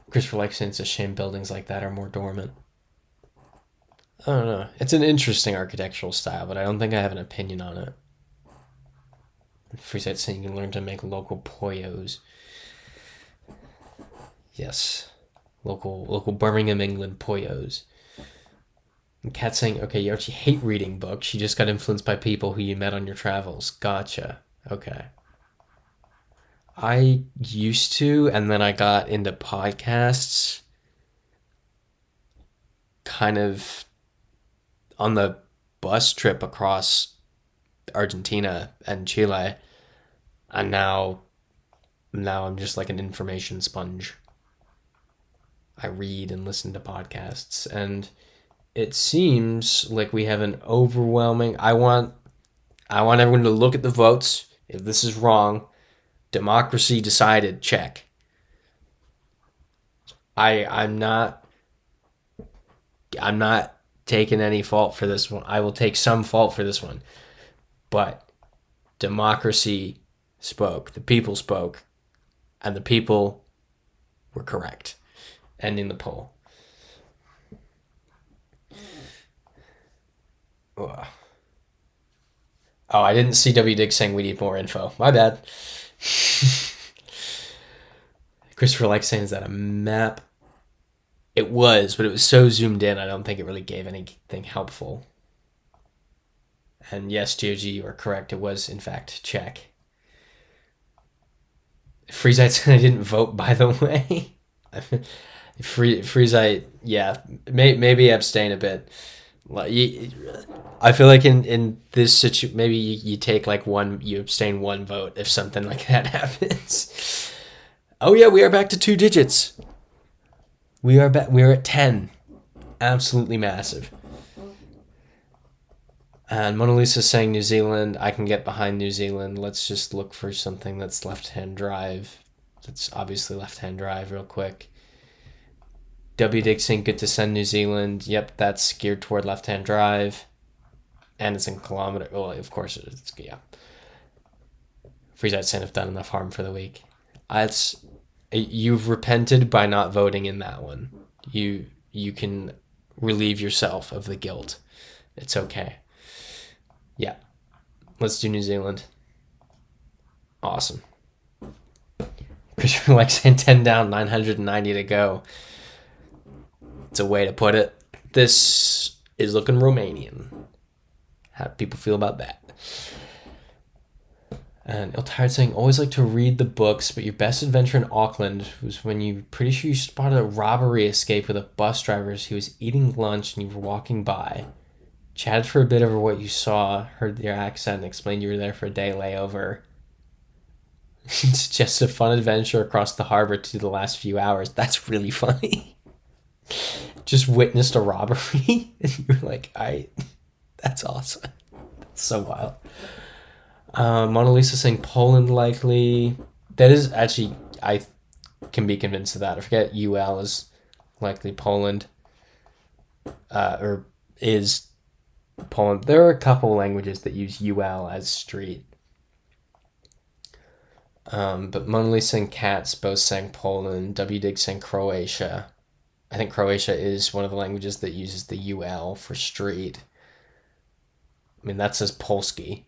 Speaker 1: Christopher Lex saying it's a shame buildings like that are more dormant. I don't know. It's an interesting architectural style, but I don't think I have an opinion on it. Freezite saying you can learn to make local poyos. Yes. Local Birmingham, England poyos. And Cat saying, okay, you actually hate reading books. You just got influenced by people who you met on your travels. Gotcha. Okay. I used to, and then I got into podcasts kind of on the bus trip across Argentina and Chile, and now I'm just like an information sponge. I read and listen to podcasts, and it seems like we have an overwhelming. I want everyone to look at the votes. If this is wrong, democracy decided. Check. I'm not taking any fault for this one. I will take some fault for this one, but democracy spoke. The people spoke, and the people were correct. Ending the poll. Ugh. Oh, I didn't see W. Dig saying we need more info. My bad. Christopher likes saying, is that a map? It was, but it was so zoomed in, I don't think it really gave anything helpful. And yes, GOG, you are correct. It was, in fact, check. Freezite said I didn't vote, by the way. Freezite, yeah, maybe abstain a bit. I feel like in this situation, maybe you take like you abstain one vote if something like that happens. Oh yeah, we are back to 2 digits. We are back. We are at 10. Absolutely massive. And Mona Lisa saying New Zealand. I can get behind New Zealand. Let's just look for something that's left-hand drive. That's obviously left-hand drive real quick. W. Dig saying good to send New Zealand. Yep, that's geared toward left-hand drive. And it's in kilometer. Well, of course it's, yeah. Freezite saying I've done enough harm for the week. You've repented by not voting in that one. You can relieve yourself of the guilt. It's okay. Yeah. Let's do New Zealand. Awesome. Christopher likes saying 10 down, 990 to go. It's a way to put it. This is looking Romanian. How do people feel about that? And Iltired saying, always like to read the books, but your best adventure in Auckland was when you pretty sure you spotted a robbery escape with a bus driver as he was eating lunch and you were walking by. Chatted for a bit over what you saw, heard your accent, and explained you were there for a day layover. It's just a fun adventure across the harbor to the last few hours. That's really funny. Just witnessed a robbery and you're like, that's awesome. That's so wild. Mona Lisa saying Poland likely. That is actually, I can be convinced of that. I forget UL is likely Poland. Or is Poland. There are a couple languages that use UL as street. But Mona Lisa and Katz both saying Poland. W. Dig saying Croatia. I think Croatia is one of the languages that uses the UL for street. I mean, that says Polski.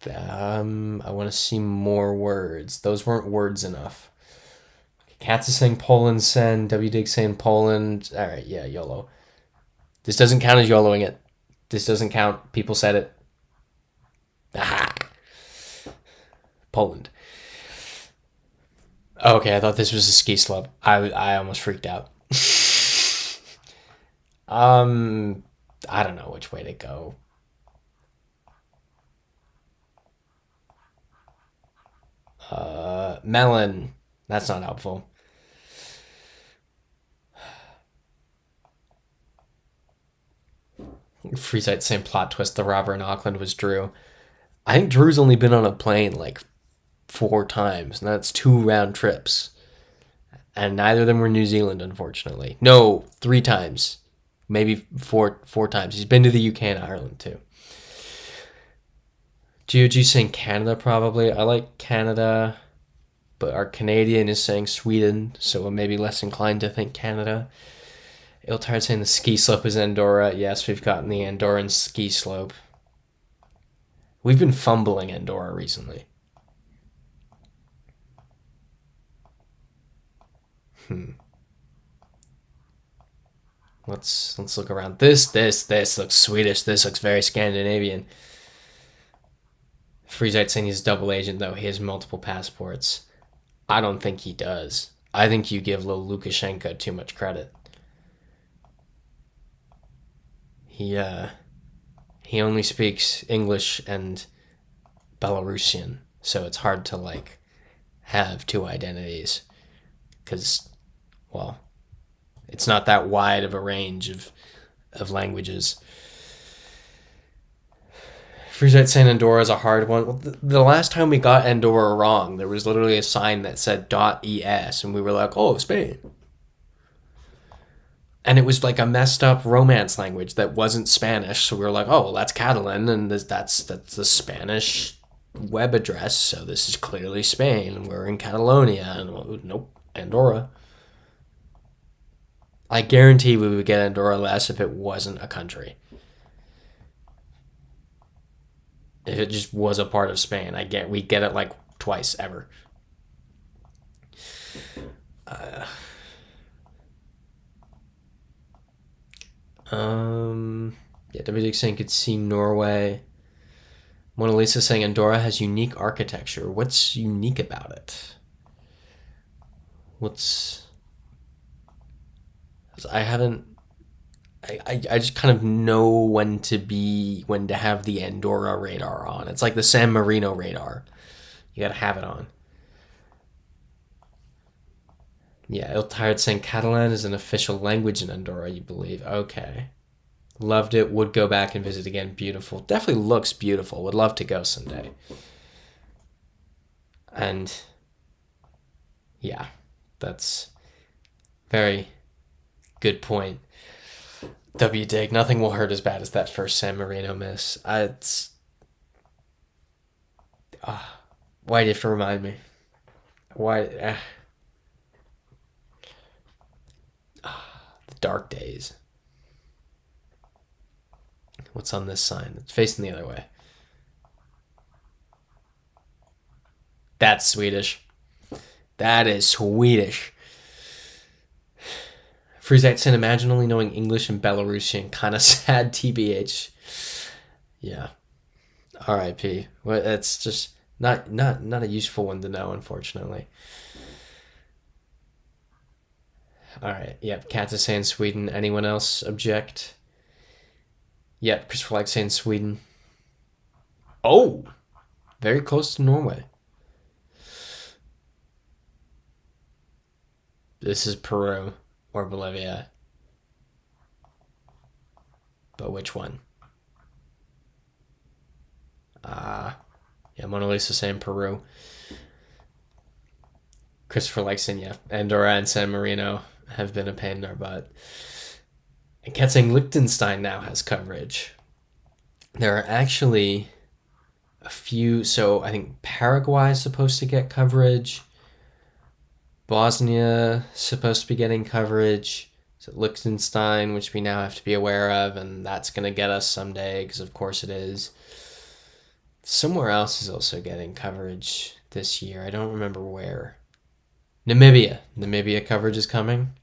Speaker 1: I want to see more words. Those weren't words enough. Katz is saying Poland, send. W. Dig saying Poland. All right, yeah, YOLO. This doesn't count as YOLOing it. This doesn't count. People said it. Aha! Poland. Okay, I thought this was a ski slope. I almost freaked out. I don't know which way to go. Melon. That's not helpful. Freezite saying plot twist, the robber in Auckland was Drew. I think Drew's only been on a plane like 4 times, and that's 2 round trips. And neither of them were New Zealand, unfortunately. No, 3 times. Maybe four times. He's been to the UK and Ireland, too. GOG saying Canada, probably. I like Canada, but our Canadian is saying Sweden, so I'm maybe less inclined to think Canada. Iltired saying the ski slope is Andorra. Yes, we've gotten the Andorran ski slope. We've been fumbling Andorra recently. Let's look around. This looks Swedish. This looks very Scandinavian. Freezite saying he's a double agent, though. He has multiple passports. I don't think he does. I think you give little Lukashenko too much credit. He only speaks English and Belarusian, so it's hard to, like, have two identities. Because, well, it's not that wide of a range of languages. Freezite saying Andorra is a hard one. Well, the last time we got Andorra wrong, there was literally a sign that said .es, and we were like, oh, Spain. And it was like a messed up Romance language that wasn't Spanish, so we were like, oh, well, that's Catalan, and that's the Spanish web address, so this is clearly Spain, and we're in Catalonia, and well, nope, Andorra. I guarantee we would get Andorra less if it wasn't a country. If it just was a part of Spain, we get it like twice ever. Yeah, WD saying could see Norway. Mona Lisa saying Andorra has unique architecture. What's unique about it? I just kind of know when to have the Andorra radar on. It's like the San Marino radar. You gotta have it on. Yeah, Il Tired saying Catalan is an official language in Andorra, you believe. Okay. Loved it. Would go back and visit again. Beautiful. Definitely looks beautiful. Would love to go someday. And yeah, that's very good point. W. Dig, nothing will hurt as bad as that first San Marino miss. Why do you have to remind me? Why? The dark days. What's on this sign? It's facing the other way. That's Swedish. That is Swedish. Freezite said, imagine only knowing English and Belarusian. Kind of sad, TBH. Yeah. R.I.P. Well, that's just not a useful one to know, unfortunately. All right. Yep. Cats is saying Sweden. Anyone else object? Yep. Christopher likes saying Sweden. Oh, very close to Norway. This is Peru or Bolivia. But which one? Yeah, Mona Lisa saying Peru. Christopher likes saying, yeah, Andorra and San Marino have been a pain in our butt. And Cat saying Liechtenstein now has coverage. There are actually a few, so I think Paraguay is supposed to get coverage. Bosnia is supposed to be getting coverage. So Liechtenstein, which we now have to be aware of, and that's going to get us someday, because of course it is. Somewhere else is also getting coverage this year. I don't remember where. Namibia. Namibia coverage is coming.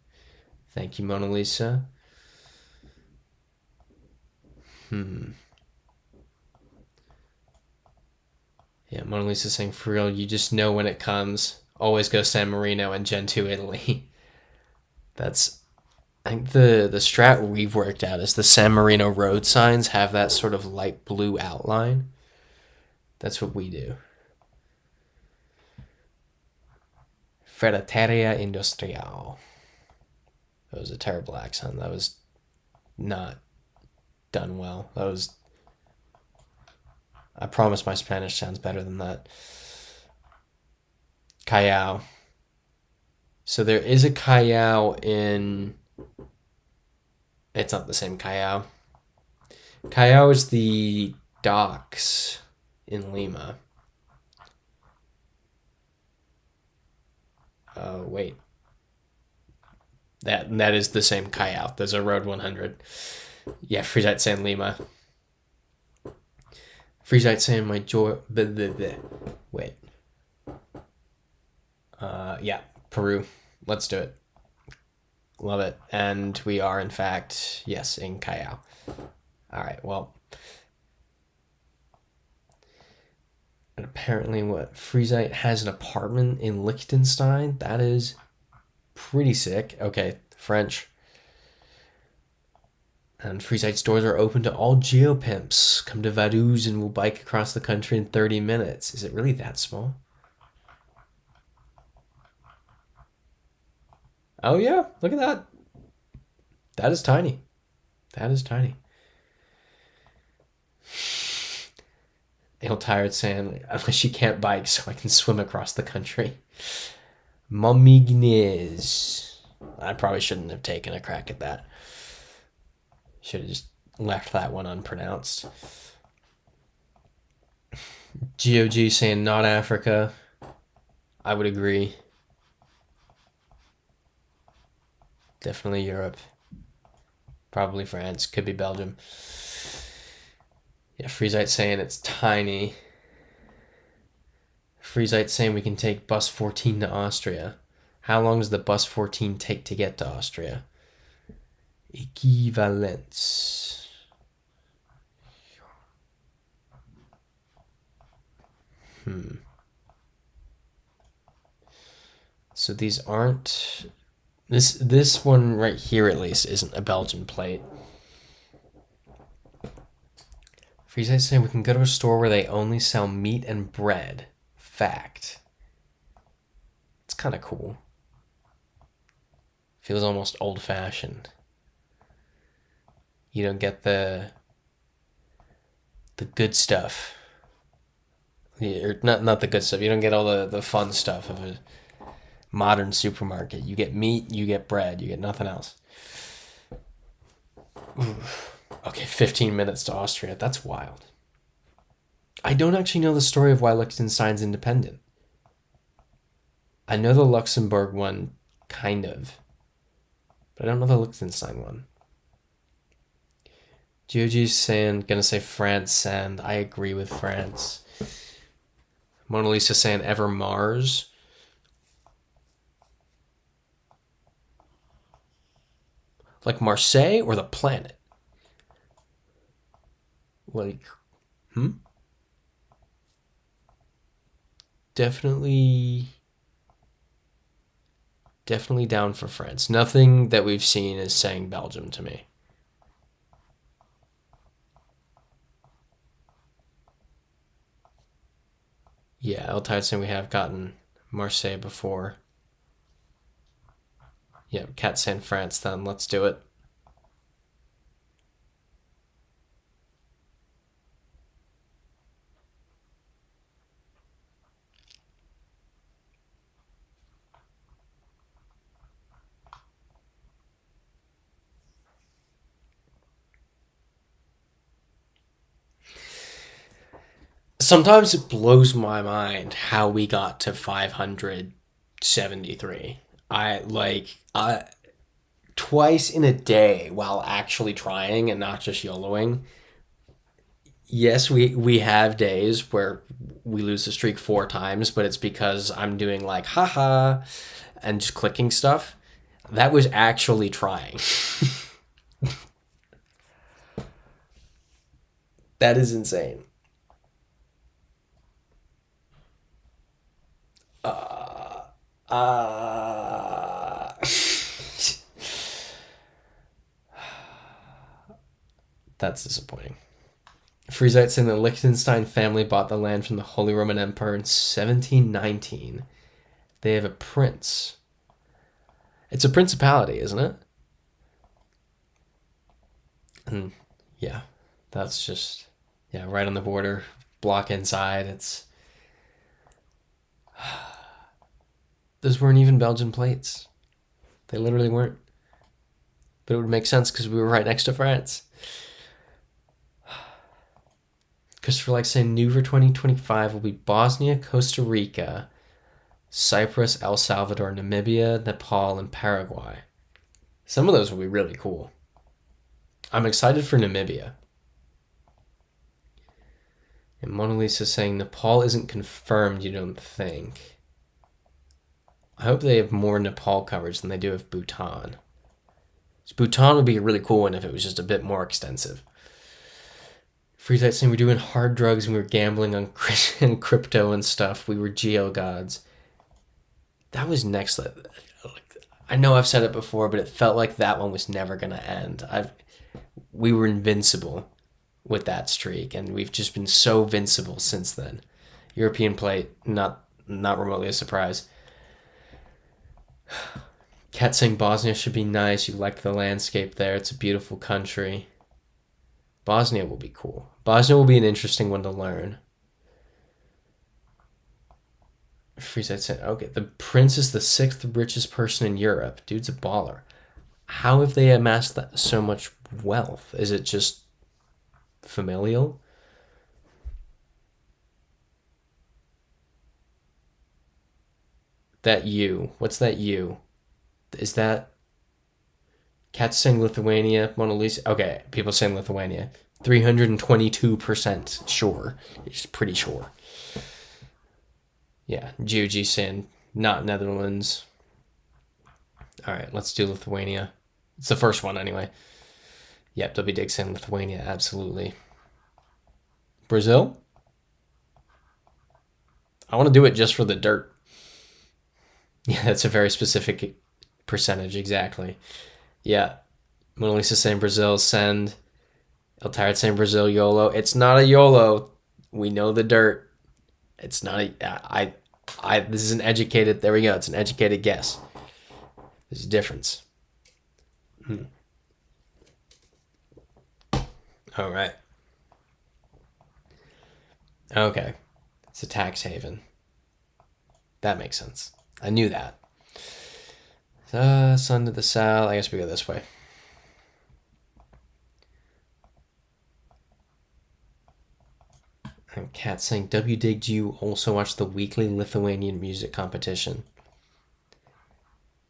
Speaker 1: Thank you, Mona Lisa. Yeah, Mona Lisa saying, for real, you just know when it comes. Always go San Marino and Gen 2 Italy. That's, I think the strat we've worked out is the San Marino road signs have that sort of light blue outline. That's what we do. Ferreteria Industrial. That was a terrible accent. That was not done well. I promise my Spanish sounds better than that. Callao. So there is a Callao in... It's not the same Callao. Callao is the docks in Lima. Oh, wait. That is the same Callao. There's a Road 100. Yeah, Freezite saying Lima. Freezite saying my joy... Wait. Yeah, Peru. Let's do it. Love it. And we are, in fact, yes, in Callao. All right, well. And apparently what? Freezite has an apartment in Liechtenstein? That is pretty sick. Okay, French. And Freezite stores are open to all geopimps. Come to Vaduz and we'll bike across the country in 30 minutes. Is it really that small? Oh yeah, look at that. That is tiny. That is tiny. Ale tired saying, unless you can't bike, so I can swim across the country. Momignes. I probably shouldn't have taken a crack at that. Should have just left that one unpronounced. GOG saying not Africa. I would agree. Definitely Europe. Probably France. Could be Belgium. Yeah, Freezite saying it's tiny. Freezite saying we can take bus 14 to Austria. How long does the bus 14 take to get to Austria? Equivalence. So these aren't... This one right here, at least, isn't a Belgian plate. Freezite saying we can go to a store where they only sell meat and bread. Fact. It's kind of cool. Feels almost old-fashioned. You don't get the good stuff. Yeah, not the good stuff. You don't get all the fun stuff of a modern supermarket. You get meat, you get bread, you get nothing else. Oof. Okay, 15 minutes to Austria. That's wild. I don't actually know the story of why Liechtenstein's independent. I know the Luxembourg one, kind of. But I don't know the Liechtenstein one. GOG's saying, gonna say France, and I agree with France. Mona Lisa saying ever Mars. Like Marseille or the planet? Like, Definitely down for France. Nothing that we've seen is saying Belgium to me. Yeah, Eltide saying we have gotten Marseille before. Yeah, Cat saying France then. Let's do it. Sometimes it blows my mind how we got to 573. Twice in a day while actually trying and not just YOLOing. Yes, we have days where we lose the streak 4 times, but it's because I'm doing like haha and just clicking stuff. That was actually trying. That is insane. That's disappointing. Freezite saying the Liechtenstein family bought the land from the Holy Roman Empire in 1719. They have a prince. It's a principality, isn't it? And yeah, that's just, yeah, right on the border, block inside. Those weren't even Belgian plates. They literally weren't. But it would make sense because we were right next to France. Christopher likes saying new for 2025 will be Bosnia, Costa Rica, Cyprus, El Salvador, Namibia, Nepal, and Paraguay. Some of those will be really cool. I'm excited for Namibia. And Mona Lisa saying Nepal isn't confirmed, you don't think? I hope they have more Nepal coverage than they do of Bhutan. Bhutan would be a really cool one if it was just a bit more extensive. Freezite saying we're doing hard drugs and we were gambling on crypto and stuff. We were geo gods. That was next level. I know I've said it before, but it felt like that one was never gonna end. We were invincible with that streak, and we've just been so vincible since then. European plate, not remotely a surprise. Cat saying Bosnia should be nice. You like the landscape there. It's a beautiful country. Bosnia will be cool. Bosnia will be an interesting one to learn. Freezite said, okay, the prince is the 6th richest person in Europe. Dude's a baller. How have they amassed so much wealth? Is it just familial? That you. What's that you? Is that Cats saying Lithuania, Mona Lisa? Okay, people saying Lithuania. 322% sure. It's pretty sure. Yeah, GeoG saying not Netherlands. All right, let's do Lithuania. It's the first one anyway. Yep, W Dig saying Lithuania, absolutely. Brazil? I want to do it just for the dirt. Yeah, that's a very specific percentage, exactly. Yeah. Mona Lisa saying Brazil, send. El Tired saying Brazil, YOLO. It's not a YOLO. We know the dirt. It's not a... this is an educated... There we go. It's an educated guess. There's a difference. All right. Okay. It's a tax haven. That makes sense. I knew that. Sun to the south. I guess we go this way. And Cat saying, W Dig, do you also watch the weekly Lithuanian music competition?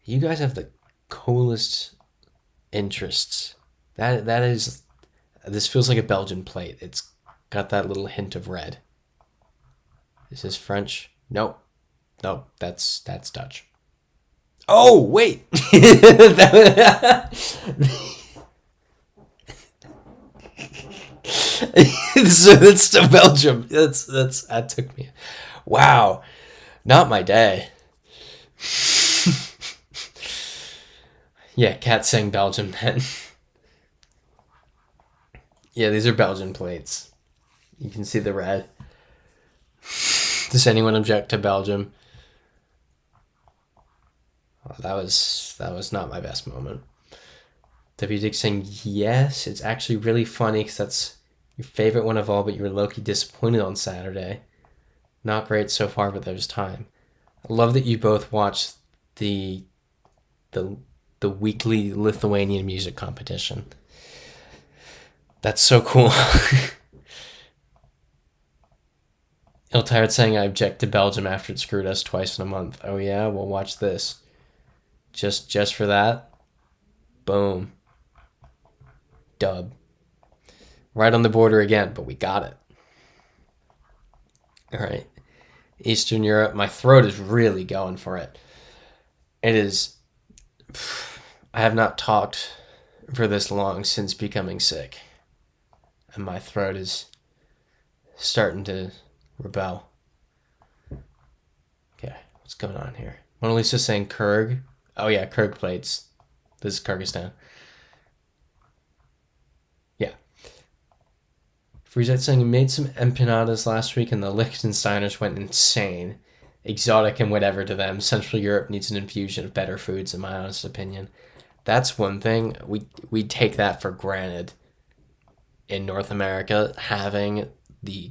Speaker 1: You guys have the coolest interests. That is... This feels like a Belgian plate. It's got that little hint of red. Is this French? Nope. Nope, that's Dutch. Oh, wait! So that's still Belgium. That took me. Wow. Not my day. Yeah, Cat saying Belgium then. Yeah, these are Belgian plates. You can see the red. Does anyone object to Belgium? Oh, that was not my best moment. W Dick saying yes. It's actually really funny because that's your favorite one of all, but you were low-key disappointed on Saturday. Not great so far, but there's time. I love that you both watched the weekly Lithuanian music competition. That's so cool. Il Tired saying I object to Belgium after it screwed us twice in a month. Oh yeah, well watch this. Just for that. Boom. Dub. Right on the border again, but we got it. All right. Eastern Europe. My throat is really going for it. It is... I have not talked for this long since becoming sick. And my throat is starting to rebel. Okay, what's going on here? Mona Lisa saying Kyrg. Oh yeah, Kyrg plates. This is Kyrgyzstan. Yeah. Freezite saying, you made some empanadas last week and the Liechtensteiners went insane. Exotic and whatever to them. Central Europe needs an infusion of better foods, in my honest opinion. That's one thing. We take that for granted in North America, having the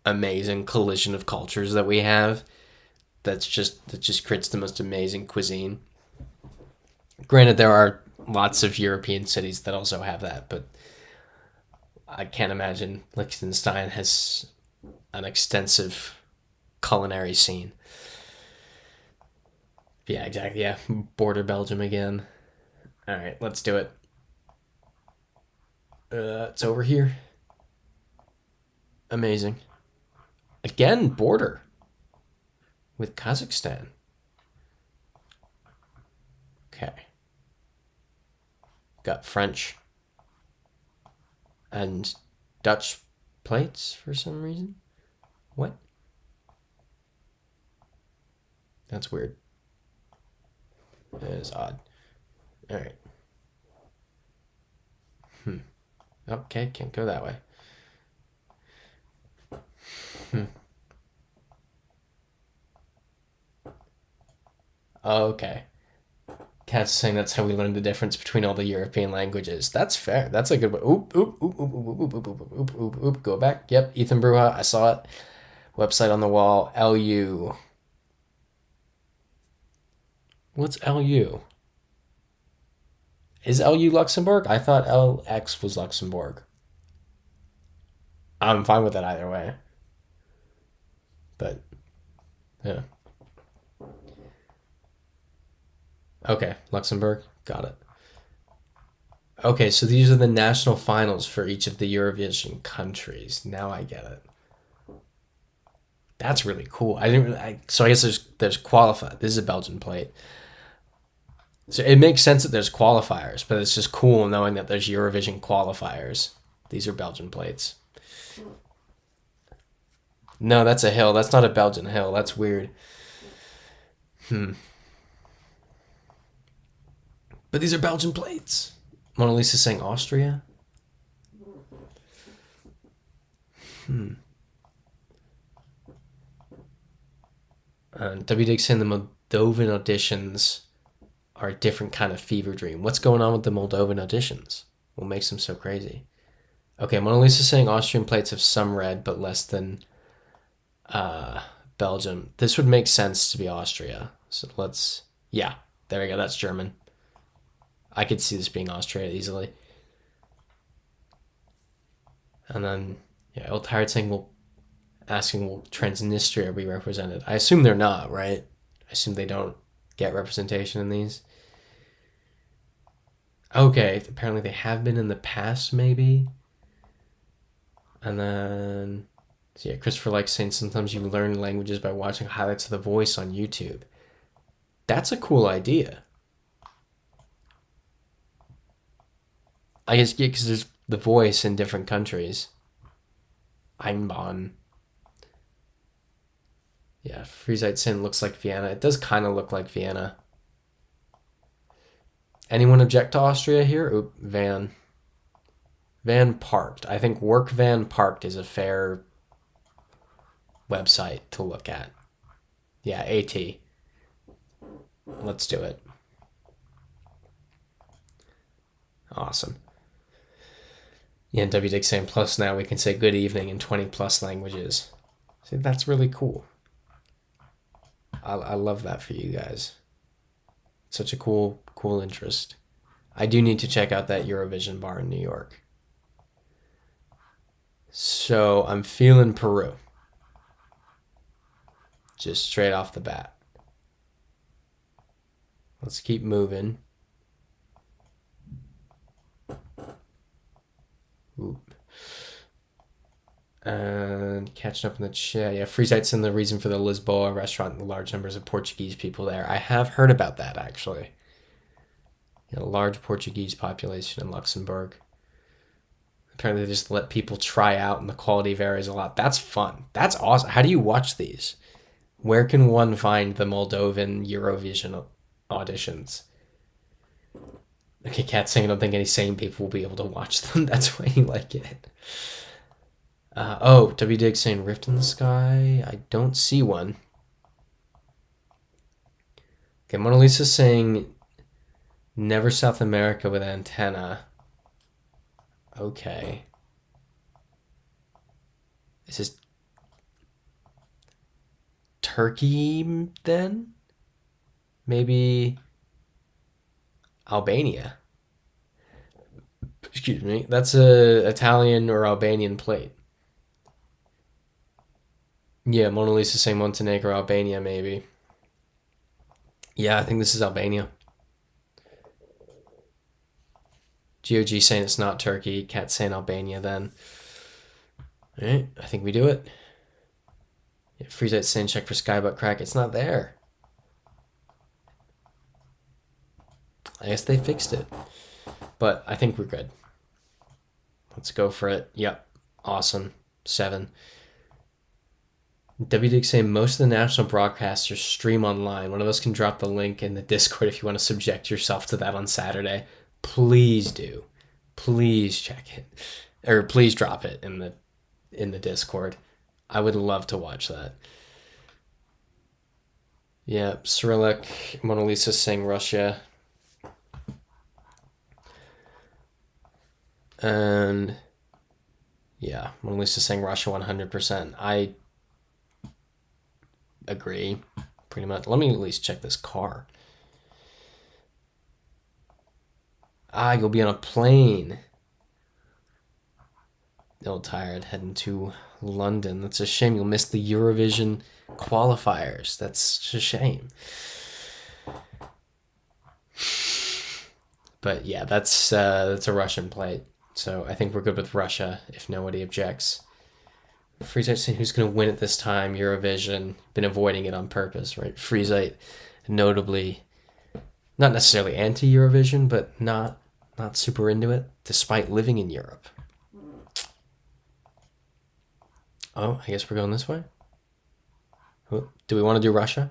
Speaker 1: amazing collision of cultures that we have. That just creates the most amazing cuisine. Granted, there are lots of European cities that also have that, but I can't imagine Liechtenstein has an extensive culinary scene. Yeah, exactly. Yeah, border Belgium again. All right, let's do it. It's over here. Amazing. Again, border with Kazakhstan. Okay. Got French and Dutch plates for some reason. What? That's weird. That is odd. All right. Okay, can't go that way. Okay. Cat's saying that's how we learned the difference between all the European languages. That's fair. That's a good one. Oop, oop, oop, oop, oop, oop, oop, oop, oop, oop, oop. Go back. Yep, Ethan Bruja. I saw it. Website on the wall. LU. What's LU? Is LU Luxembourg? I thought LX was Luxembourg. I'm fine with that either way. But, yeah. Okay, Luxembourg. Got it. Okay, so these are the national finals for each of the Eurovision countries. Now I get it. That's really cool. I didn't. So I guess there's qualified. This is a Belgian plate. So it makes sense that there's qualifiers, but it's just cool knowing that there's Eurovision qualifiers. These are Belgian plates. No, that's a hill. That's not a Belgian hill. That's weird. But these are Belgian plates. Mona Lisa saying Austria. W. Dig saying the Moldovan auditions are a different kind of fever dream. What's going on with the Moldovan auditions? What makes them so crazy? Okay, Mona Lisa saying Austrian plates have some red, but less than Belgium. This would make sense to be Austria. So let's, yeah, there we go. That's German. I could see this being Austria easily. And then, yeah, El Tired saying, will Transnistria be represented? I assume they're not, right? I assume they don't get representation in these. Okay, apparently they have been in the past, maybe. And then, so yeah, Christopher likes saying sometimes you learn languages by watching highlights of The Voice on YouTube. That's a cool idea. I guess, yeah, because there's The Voice in different countries. Einbahn. Yeah, Friesite Sin looks like Vienna. It does kind of look like Vienna. Anyone object to Austria here? Oop, Van Parked. I think Work Van Parked is a fair website to look at. Yeah, AT. Let's do it. Awesome. Yeah, and W. Dick saying plus now we can say good evening in 20 plus languages. See, that's really cool. I love that for you guys. Such a cool interest. I do need to check out that Eurovision bar in New York. So I'm feeling Peru. Just straight off the bat. Let's keep moving. Oop. And catching up in the chat. Yeah, Friesite's in the reason for the Lisboa restaurant and the large numbers of Portuguese people there. I have heard about that, actually. A large Portuguese population in Luxembourg. Apparently they just let people try out and the quality varies a lot. That's fun. That's awesome. How do you watch these? Where can one find the Moldovan Eurovision auditions? Okay, Cat's saying I don't think any sane people will be able to watch them. That's why you like it. W. Dig saying Rift in the Sky. I don't see one. Okay, Mona Lisa saying never South America with antenna. Okay. Is this Turkey then? Maybe Albania. Excuse me. That's a Italian or Albanian plate. Yeah, Mona Lisa saying Montenegro, Albania, maybe. Yeah, I think this is Albania. GOG saying it's not Turkey. Cat saying Albania then. All right, I think we do it. Yeah, Freezite saying check for Skybutt Crack. It's not there. I guess they fixed it. But I think we're good. Let's go for it. Yep. Awesome. 7. WDIG saying most of the national broadcasters stream online. One of us can drop the link in the Discord if you want to subject yourself to that on Saturday. Please do. Please check it. Or please drop it in the Discord. I would love to watch that. Yeah, Cyrillic, Mona Lisa saying Russia. And yeah, Mona Lisa saying Russia 100%. I agree, pretty much. Let me at least check this car. You'll be on a plane. Ill tired, heading to London. That's a shame. You'll miss the Eurovision qualifiers. That's a shame. But yeah, that's a Russian plate. So I think we're good with Russia if nobody objects. Freezite saying who's going to win it this time? Eurovision. Been avoiding it on purpose, right? Freezite, notably, not necessarily anti-Eurovision, but not super into it, despite living in Europe. Oh, I guess we're going this way. Do we want to do Russia?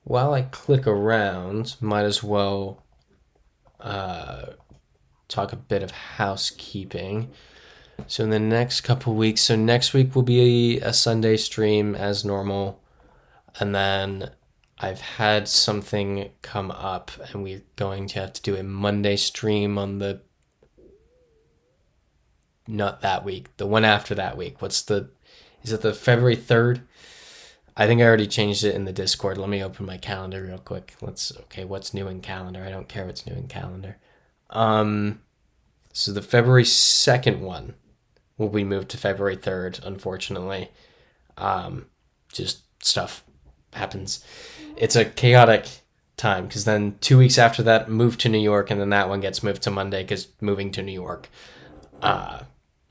Speaker 1: While I click around, might as well talk a bit of housekeeping. So in the next couple weeks, so next week will be a Sunday stream as normal, and then I've had something come up, and we're going to have to do a Monday stream on the not that week, the one after that week. Is it the February 3rd? I think I already changed it in the Discord. Let me open my calendar real quick. What's new in calendar? I don't care what's new in calendar. So the February 2nd one will be moved to February 3rd, unfortunately. Just stuff happens. It's a chaotic time, because then 2 weeks after that, move to New York, and then that one gets moved to Monday because moving to New York.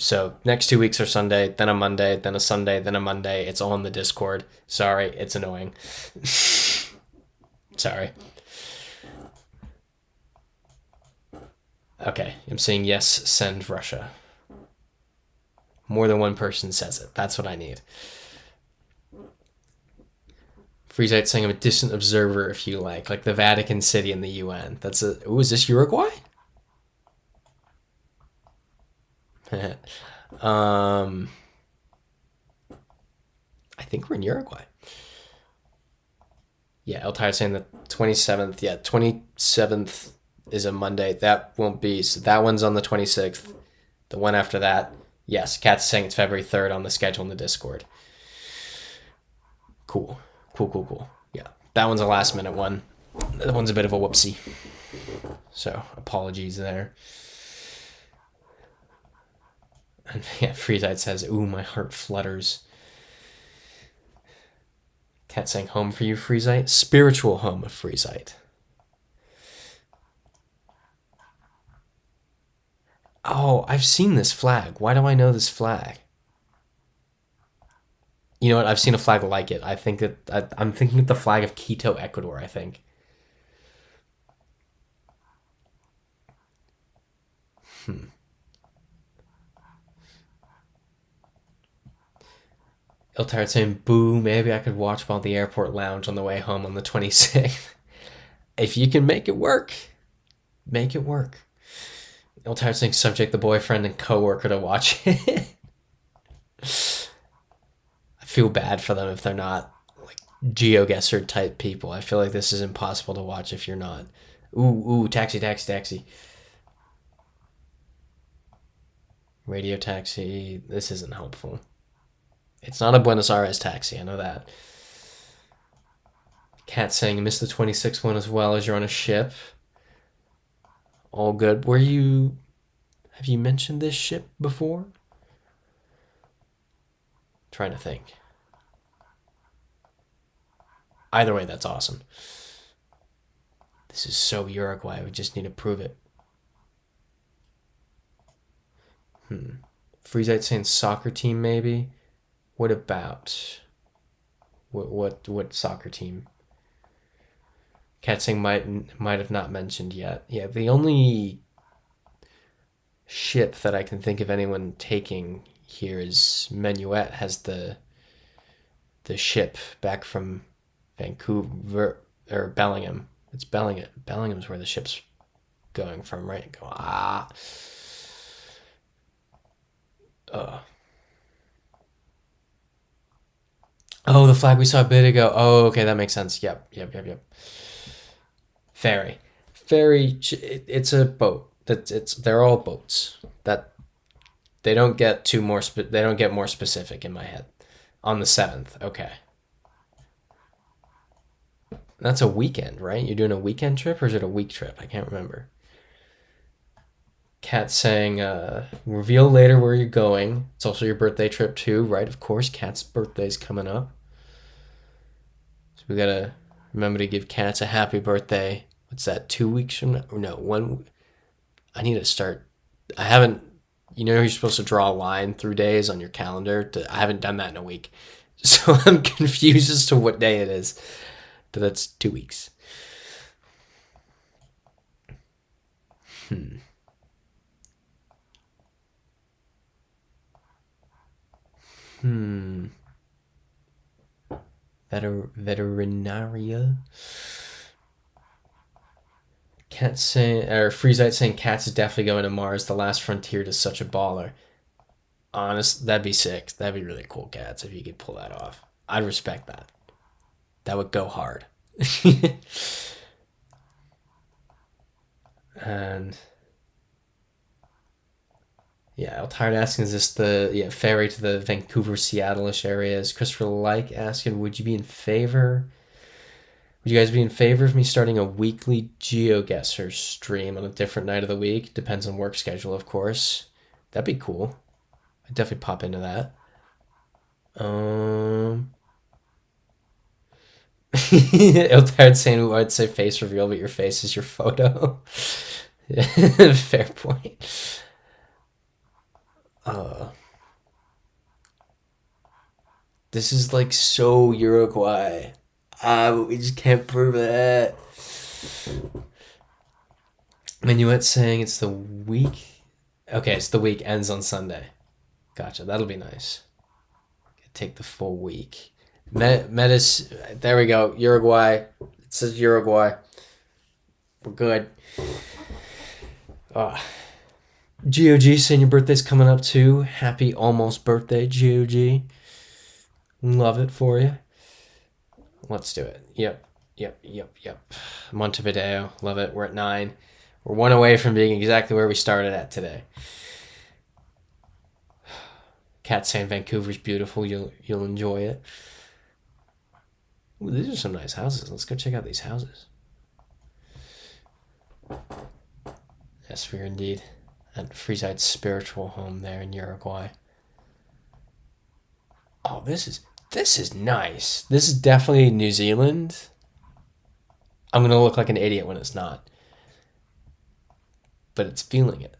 Speaker 1: So next 2 weeks are Sunday, then a Monday, then a Sunday, then a Monday. It's all in the Discord. Sorry, it's annoying. Sorry. Okay, I'm saying yes, send Russia. More than one person says it. That's what I need. Freezite saying I'm a distant observer if you like the Vatican City and the UN. Is this Uruguay? I think we're in Uruguay. Yeah, Eltire saying the 27th. Yeah, 27th is a Monday. That won't be. So that one's on the 26th. The one after that. Yes, Kat's saying it's February 3rd on the schedule in the Discord. Cool. Yeah, that one's a last minute one. That one's a bit of a whoopsie. So apologies there. And yeah, Freezite says, ooh, my heart flutters. Cat saying home for you, Freezite. Spiritual home of Freezite. Oh, I've seen this flag. Why do I know this flag? You know what? I've seen a flag like it. I'm thinking of the flag of Quito, Ecuador, I think. Iltard saying, boo, maybe I could watch while the airport lounge on the way home on the 26th. If you can make it work, make it work. Iltard saying, subject the boyfriend and coworker to watch it. I feel bad for them if they're not GeoGuessr type people. I feel like this is impossible to watch if you're not. Ooh, taxi. Radio taxi. This isn't helpful. It's not a Buenos Aires taxi, I know that. Cat saying, miss the 26th one as well as you're on a ship. All good. Have you mentioned this ship before? Trying to think. Either way, that's awesome. This is so Uruguay. We just need to prove it. Freezite saying soccer team, maybe. What about what soccer team? Cat saying might have not mentioned yet. Yeah, the only ship that I can think of anyone taking here is Menuet has the ship back from Vancouver or Bellingham. It's Bellingham. Bellingham's where the ship's going from, right? Go uh. Oh, the flag we saw a bit ago. Oh, okay, that makes sense. Yep. Ferry. It's a boat. They're all boats. That they don't get they don't get more specific in my head. On the 7th. Okay. That's a weekend, right? You're doing a weekend trip or is it a week trip? I can't remember. Kat saying, reveal later where you're going. It's also your birthday trip too, right? Of course, Kat's birthday's coming up. So we gotta remember to give Kat's a happy birthday. What's that, 2 weeks from now? Or no, one. I need to start. I haven't, you're supposed to draw a line through days on your calendar. I haven't done that in a week. So I'm confused as to what day it is. But that's 2 weeks. Veterinaria. Cat saying, or Freezite saying Cats is definitely going to Mars. The last frontier to such a baller. Honest, that'd be sick. That'd be really cool, Cats, if you could pull that off. I'd respect that. That would go hard. And yeah, I'm tired asking, is this the ferry to the Vancouver, Seattle-ish area? Is Christopher Like asking, would you guys be in favor of me starting a weekly GeoGuessr stream on a different night of the week? Depends on work schedule, of course. That'd be cool. I'd definitely pop into that. Iltard saying, I'd say face reveal, but your face is your photo. Fair point. This is like so Uruguay. We just can't prove it. Minuet saying it's the week. Okay, it's the week ends on Sunday. Gotcha. That'll be nice. Take the full week. Metis. There we go. Uruguay. It says Uruguay. We're good. GOG saying your birthday's coming up too. Happy almost birthday, GOG. Love it for you. Let's do it. Yep. Montevideo. Love it. We're at 9. We're 1 away from being exactly where we started at today. Cat saying Vancouver's beautiful. You'll enjoy it. Ooh, these are some nice houses. Let's go check out these houses. Yes, we are indeed at Freeside's spiritual home there in Uruguay. Oh, this is nice. This is definitely New Zealand. I'm gonna look like an idiot when it's not, but it's feeling it.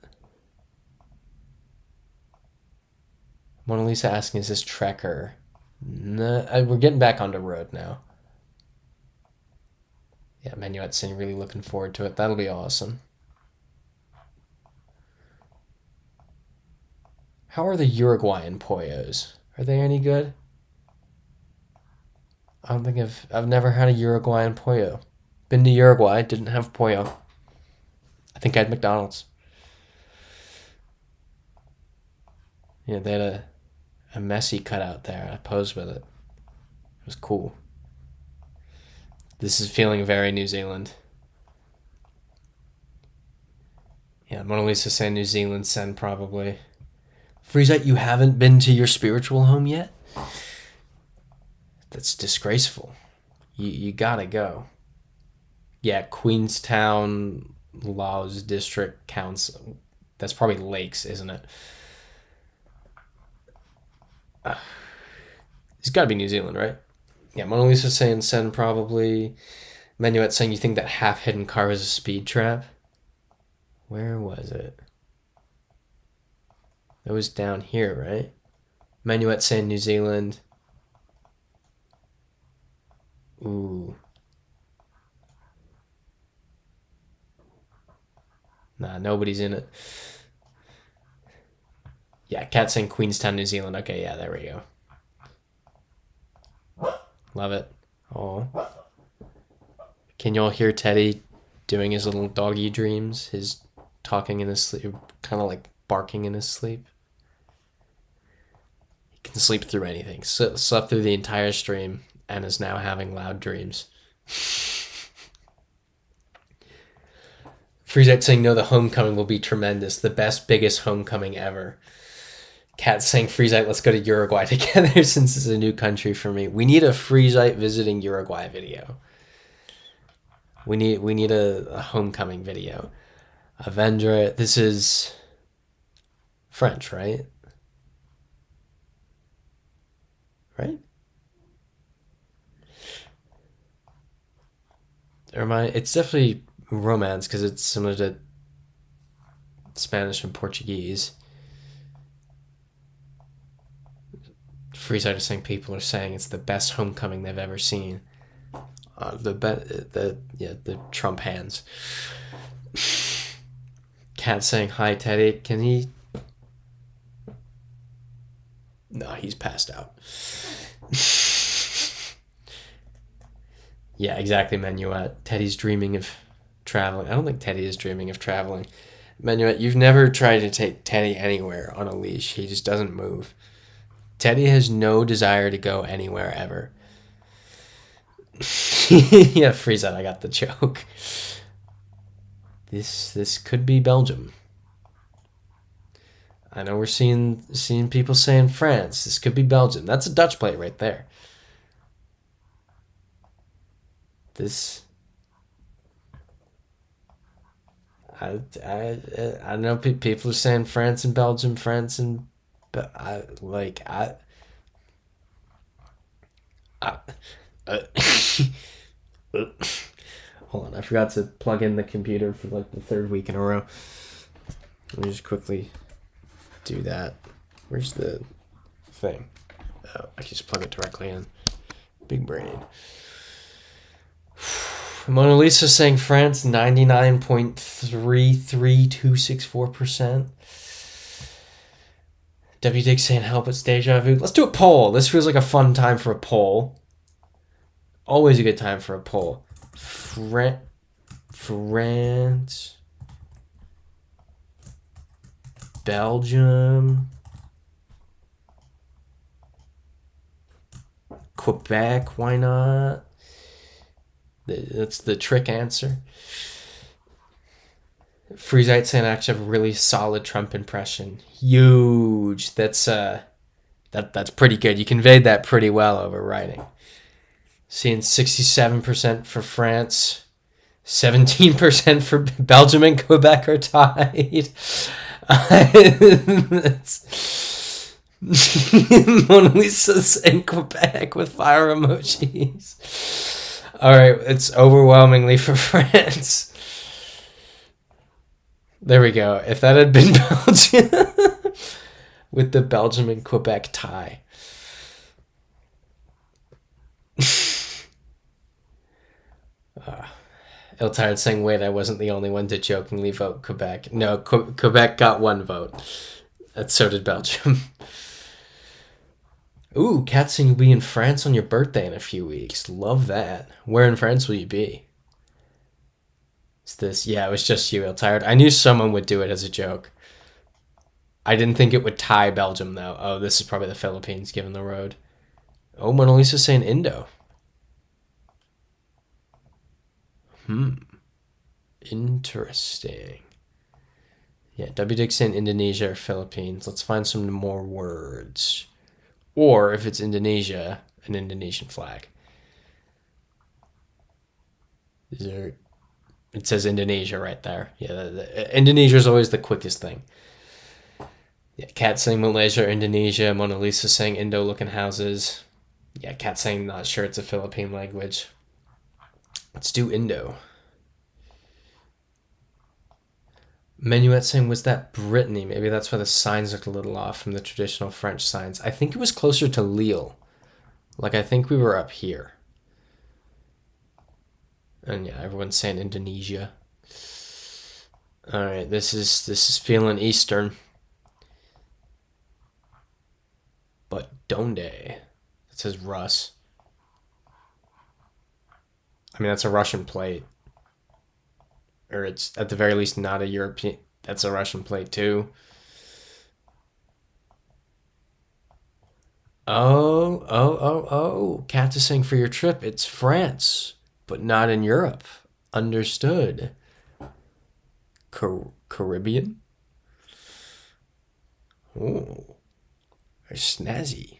Speaker 1: Mona Lisa asking, is this Trekker? No, we're getting back on the road now. Yeah, Menuet saying really looking forward to it. That'll be awesome. How are the Uruguayan pollos? Are they any good? I don't think I've never had a Uruguayan pollo. Been to Uruguay, didn't have pollo. I think I had McDonald's. Yeah, they had a Messi cutout there. I posed with it. It was cool. This is feeling very New Zealand. Yeah, Mona Lisa saying New Zealand send probably. Freezite, you haven't been to your spiritual home yet? That's disgraceful. You gotta go. Yeah, Queenstown Laws District Council. That's probably Lakes, isn't it? It's gotta be New Zealand, right? Yeah, Mona Lisa saying send probably. Menuet saying you think that half-hidden car was a speed trap? Where was it? It was down here, right? Menuet saying New Zealand. Ooh. Nah, nobody's in it. Yeah, cat saying Queenstown, New Zealand. Okay, yeah, there we go. Love it. Oh. Can y'all hear Teddy doing his little doggy dreams? His talking in his sleep, kind of like barking in his sleep. He can sleep through anything. Slept through the entire stream and is now having loud dreams. Freezite saying, no, the homecoming will be tremendous. The best, biggest homecoming ever. Cat saying, Freezite, let's go to Uruguay together since it's a new country for me. We need a Freezite visiting Uruguay video. We need a homecoming video. Avendra, this is French, right? Right? Or am I? It's definitely Romance because it's similar to Spanish and Portuguese. Freezite is saying people are saying it's the best homecoming they've ever seen. The Trump hands. Cat saying hi Teddy. Can he? No, he's passed out. Yeah, exactly, Menuet. Teddy's dreaming of traveling. I don't think Teddy is dreaming of traveling. Menuet, you've never tried to take Teddy anywhere on a leash. He just doesn't move. Teddy has no desire to go anywhere ever. Yeah, freeze that. I got the joke. This could be Belgium. I know we're seeing people saying France. This could be Belgium. That's a Dutch plate right there. This. I know people are saying France and Belgium, France and, but hold on, I forgot to plug in the computer for like the third week in a row. Let me just quickly do that. Where's the thing? Oh, I can just plug it directly in. Big brain. Mona Lisa saying France 99.33264%. W Dick saying help, it's deja vu. Let's do a poll. This feels like a fun time for a poll. Always a good time for a poll. France, Belgium, Quebec, why not? That's the trick answer. Freezite saying I actually have a really solid Trump impression. Huge. That's pretty good. You conveyed that pretty well over writing. Seeing 67% for France, 17% for Belgium and Quebec are tied. Mona Lisa saying Quebec with fire emojis. All right, it's overwhelmingly for France. There we go. If that had been Belgium with the Belgium and Quebec tie. Ill-Tired saying, wait, I wasn't the only one to jokingly vote Quebec. No, Quebec got one vote. And so did Belgium. Ooh, Cat saying you'll be in France on your birthday in a few weeks. Love that. Where in France will you be? Is this? Yeah, it was just you, Ill-Tired. I knew someone would do it as a joke. I didn't think it would tie Belgium, though. Oh, this is probably the Philippines given the road. Oh, Mona Lisa's saying Indo. Interesting. Yeah, W Dick saying Indonesia or Philippines. Let's find some more words. Or if it's Indonesia, an Indonesian flag. It says Indonesia right there. Yeah, Indonesia is always the quickest thing. Yeah, Cat saying Malaysia, Indonesia. Mona Lisa saying Indo-looking houses. Yeah, Cat saying not sure it's a Philippine language. Let's do Indo. Menuet saying, was that Brittany? Maybe that's why the signs looked a little off from the traditional French signs. I think it was closer to Lille. Like, I think we were up here. And yeah, everyone's saying Indonesia. All right, this is feeling Eastern. Donde. It says Russ. I mean, that's a Russian plate. Or it's at the very least not a European. That's a Russian plate too. Oh. Cat to sing for your trip. It's France, but not in Europe. Understood. Caribbean? Oh, snazzy.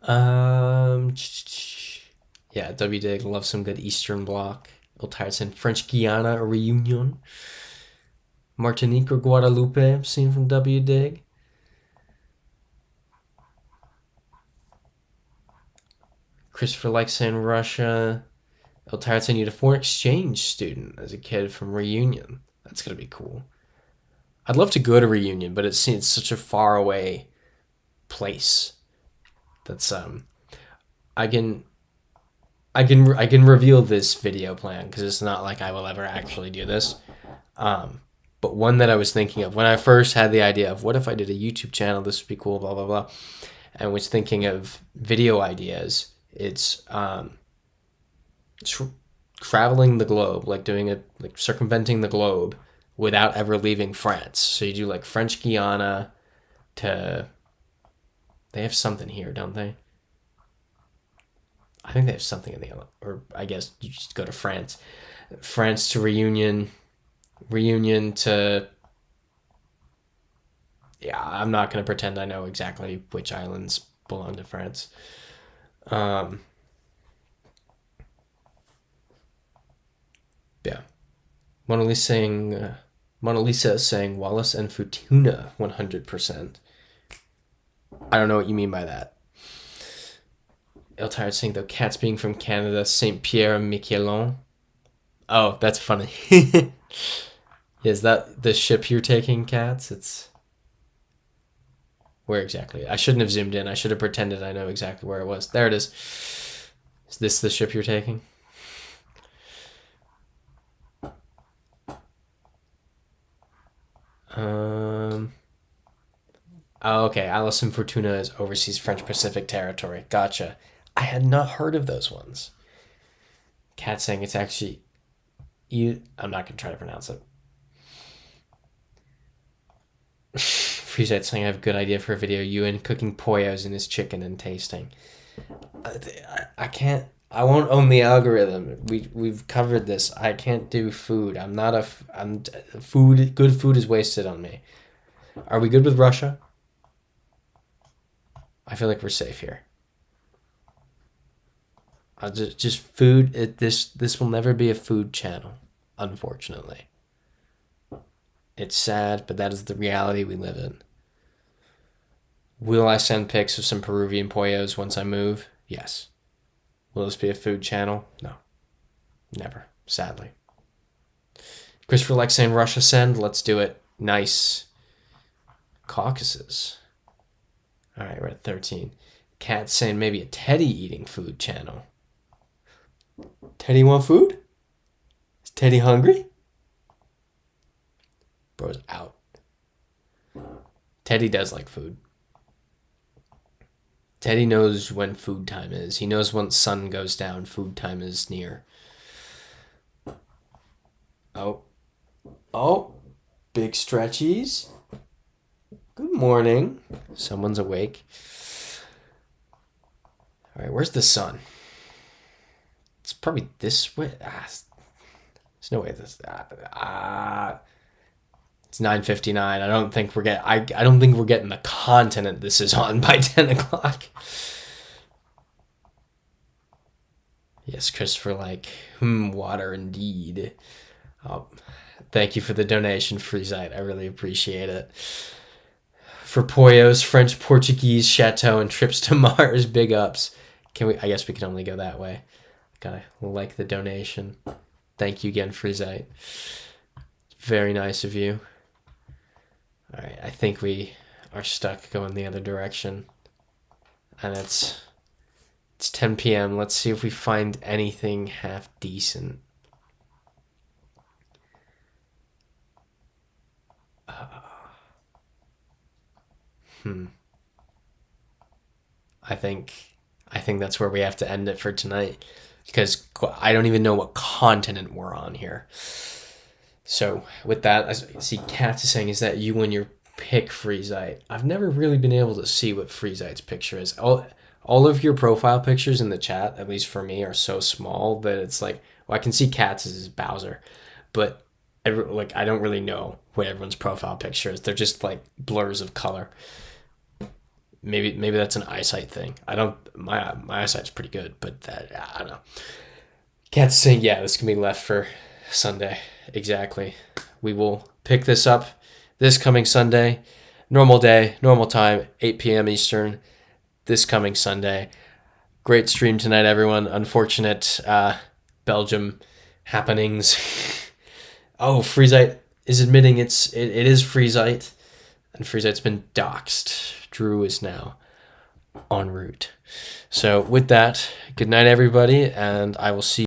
Speaker 1: Um, yeah, W Dig, love some good Eastern Bloc. Il Tireson, French Guiana, a reunion. Martinique or Guadeloupe, seen from W Dig. Christopher likes saying Russia. Il Tireson, you a foreign exchange student as a kid from Reunion. That's gonna be cool. I'd love to go to Reunion, but it's such a far away place. That's I can reveal this video plan because it's not like I will ever actually do this. But one that I was thinking of when I first had the idea of what if I did a YouTube channel, this would be cool, blah blah blah, and was thinking of video ideas. It's traveling the globe, like doing it, like circumventing the globe without ever leaving France. So you do like French Guiana to. They have something here, don't they? I think they have something in the, or I guess you just go to France. France to Reunion to, yeah, I'm not going to pretend I know exactly which islands belong to France. Yeah. Mona Lisa is saying Wallace and Futuna 100%. I don't know what you mean by that. Tired saying though cats being from Canada, Saint Pierre and Miquelon. Oh, that's funny. Is that the ship you're taking, Cats? It's where exactly? I shouldn't have zoomed in. I should have pretended I know exactly where it was. There it is. Is this the ship you're taking? Oh, okay. Alison Fortuna is overseas French Pacific territory. Gotcha. I had not heard of those ones. Cat saying it's actually you. I'm not gonna try to pronounce it. Freezite saying I have a good idea for a video. Ewan cooking pollos in his chicken and tasting. I can't. I won't own the algorithm. We've covered this. I can't do food. I'm not a. I'm food. Good food is wasted on me. Are we good with Russia? I feel like we're safe here. Just food. This will never be a food channel, unfortunately. It's sad, but that is the reality we live in. Will I send pics of some Peruvian pollos once I move? Yes. Will this be a food channel? No. Never, sadly. Christopher likes saying Russia send. Let's do it. Nice. Caucasus. All right, we're at 13. Cat saying maybe a Teddy eating food channel. Teddy want food? Is Teddy hungry? Bro's out. Teddy does like food. Teddy knows when food time is. He knows when sun goes down, food time is near. Oh, big stretchies. Good morning. Someone's awake. All right, where's the sun? It's probably this way. There's no way this. It's 9:59. I don't think we're getting. I don't think we're getting the continent this is on by 10 o'clock. Yes, Christopher, like, water indeed. Thank you for the donation, Freezite. I really appreciate it. For pollos, French, Portuguese, chateau, and trips to Mars, big ups. Can we? I guess we can only go that way. Gotta like the donation. Thank you again, Freezite. Very nice of you. All right, I think we are stuck going the other direction. And it's 10 p.m. Let's see if we find anything half decent. I think that's where we have to end it for tonight, because I don't even know what continent we're on here. So with that, I see Kat is saying, is that you when you pick Freezite? I've never really been able to see what Freezite's picture is. All of your profile pictures in the chat, at least for me, are so small that it's like, well, I can see Kat's as Bowser, but I don't really know what everyone's profile picture is. They're just like blurs of color. Maybe that's an eyesight thing. I don't. My eyesight's pretty good, but I don't know. Kat's saying, yeah, this can be left for Sunday. Exactly. We will pick this up this coming Sunday. Normal day, normal time, 8 p.m. Eastern. This coming Sunday. Great stream tonight, everyone. Unfortunate Belgium happenings. Oh, Freezite is admitting it is Freezite, and Freezite's been doxxed. Drew is now en route. So with that, good night, everybody, and I will see